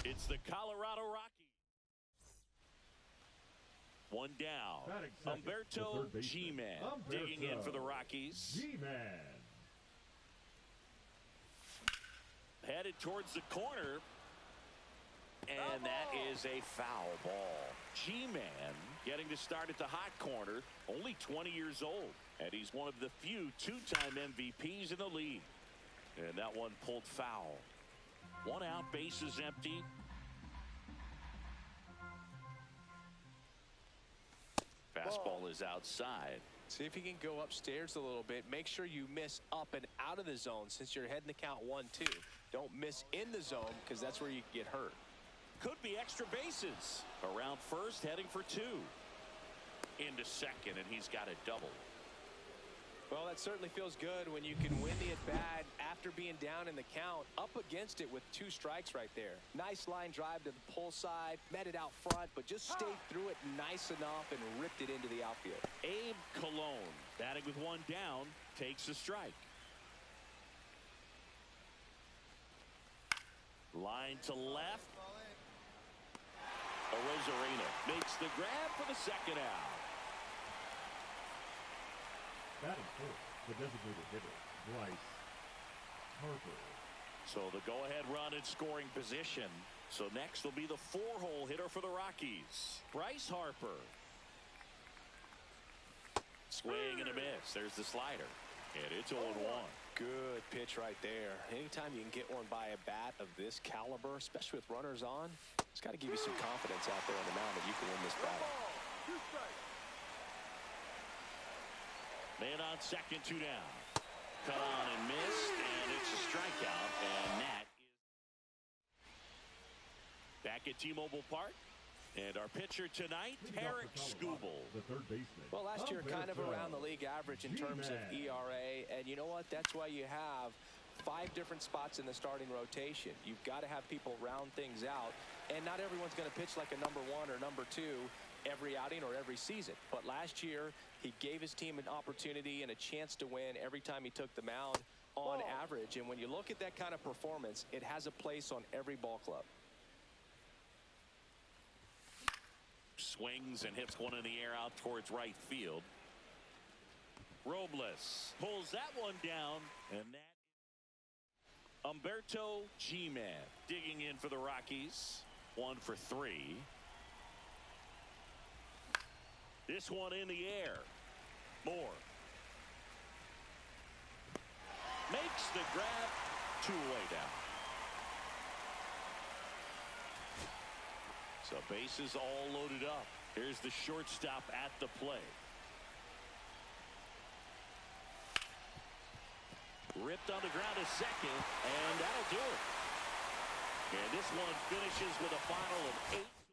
It's the Colorado Rockies. One down. Humberto G-Man digging in for the Rockies. G-Man. Headed towards the corner. And that is a foul ball. G-Man getting to start at the hot corner. Only 20 years old. And he's one of the few two-time MVPs in the league. And that one pulled foul. One out, bases empty. Fastball is outside. See if you can go upstairs a little bit. Make sure you miss up and out of the zone since you're heading the count 1-2. Don't miss in the zone because that's where you get hurt. Could be extra bases. Around first, heading for 2. Into second, and he's got a double. Well, that certainly feels good when you can win the at-bat after being down in the count, up against it with 2 strikes right there. Nice line drive to the pull side, met it out front, but just stayed through it nice enough and ripped it into the outfield. Abe Cologne, batting with 1 down, takes a strike. Line to left. Arozarena makes the grab for the second out. Batting fourth, the designated hitter, Bryce Harper. So the go-ahead run in scoring position. So next will be the 4-hole hitter for the Rockies, Bryce Harper. Swing and a miss. There's the slider. And it's 0-1. Good pitch right there. Anytime you can get one by a bat of this caliber, especially with runners on, it's got to give you some confidence out there on the mound that you can win this battle. Man on second, 2 down. Cut on and missed, and it's a strikeout, and that is back at T-Mobile Park. And our pitcher tonight, Tarek Skubal. The third baseman. Well, last year kind of around the league average in terms of ERA, and you know what? That's why you have 5 different spots in the starting rotation. You've got to have people round things out, and not everyone's going to pitch like a number 1 or number 2 every outing or every season. But last year, he gave his team an opportunity and a chance to win every time he took the mound on average. And when you look at that kind of performance, it has a place on every ball club. Swings and hits one in the air out towards right field. Robles pulls that one down, and that Humberto G-Man digging in for the Rockies. 1 for 3. This one in the air. Moore makes the grab. 2 away down. So bases all loaded up. Here's the shortstop at the plate. Ripped on the ground to second, and that'll do it. And this one finishes with a final of 8.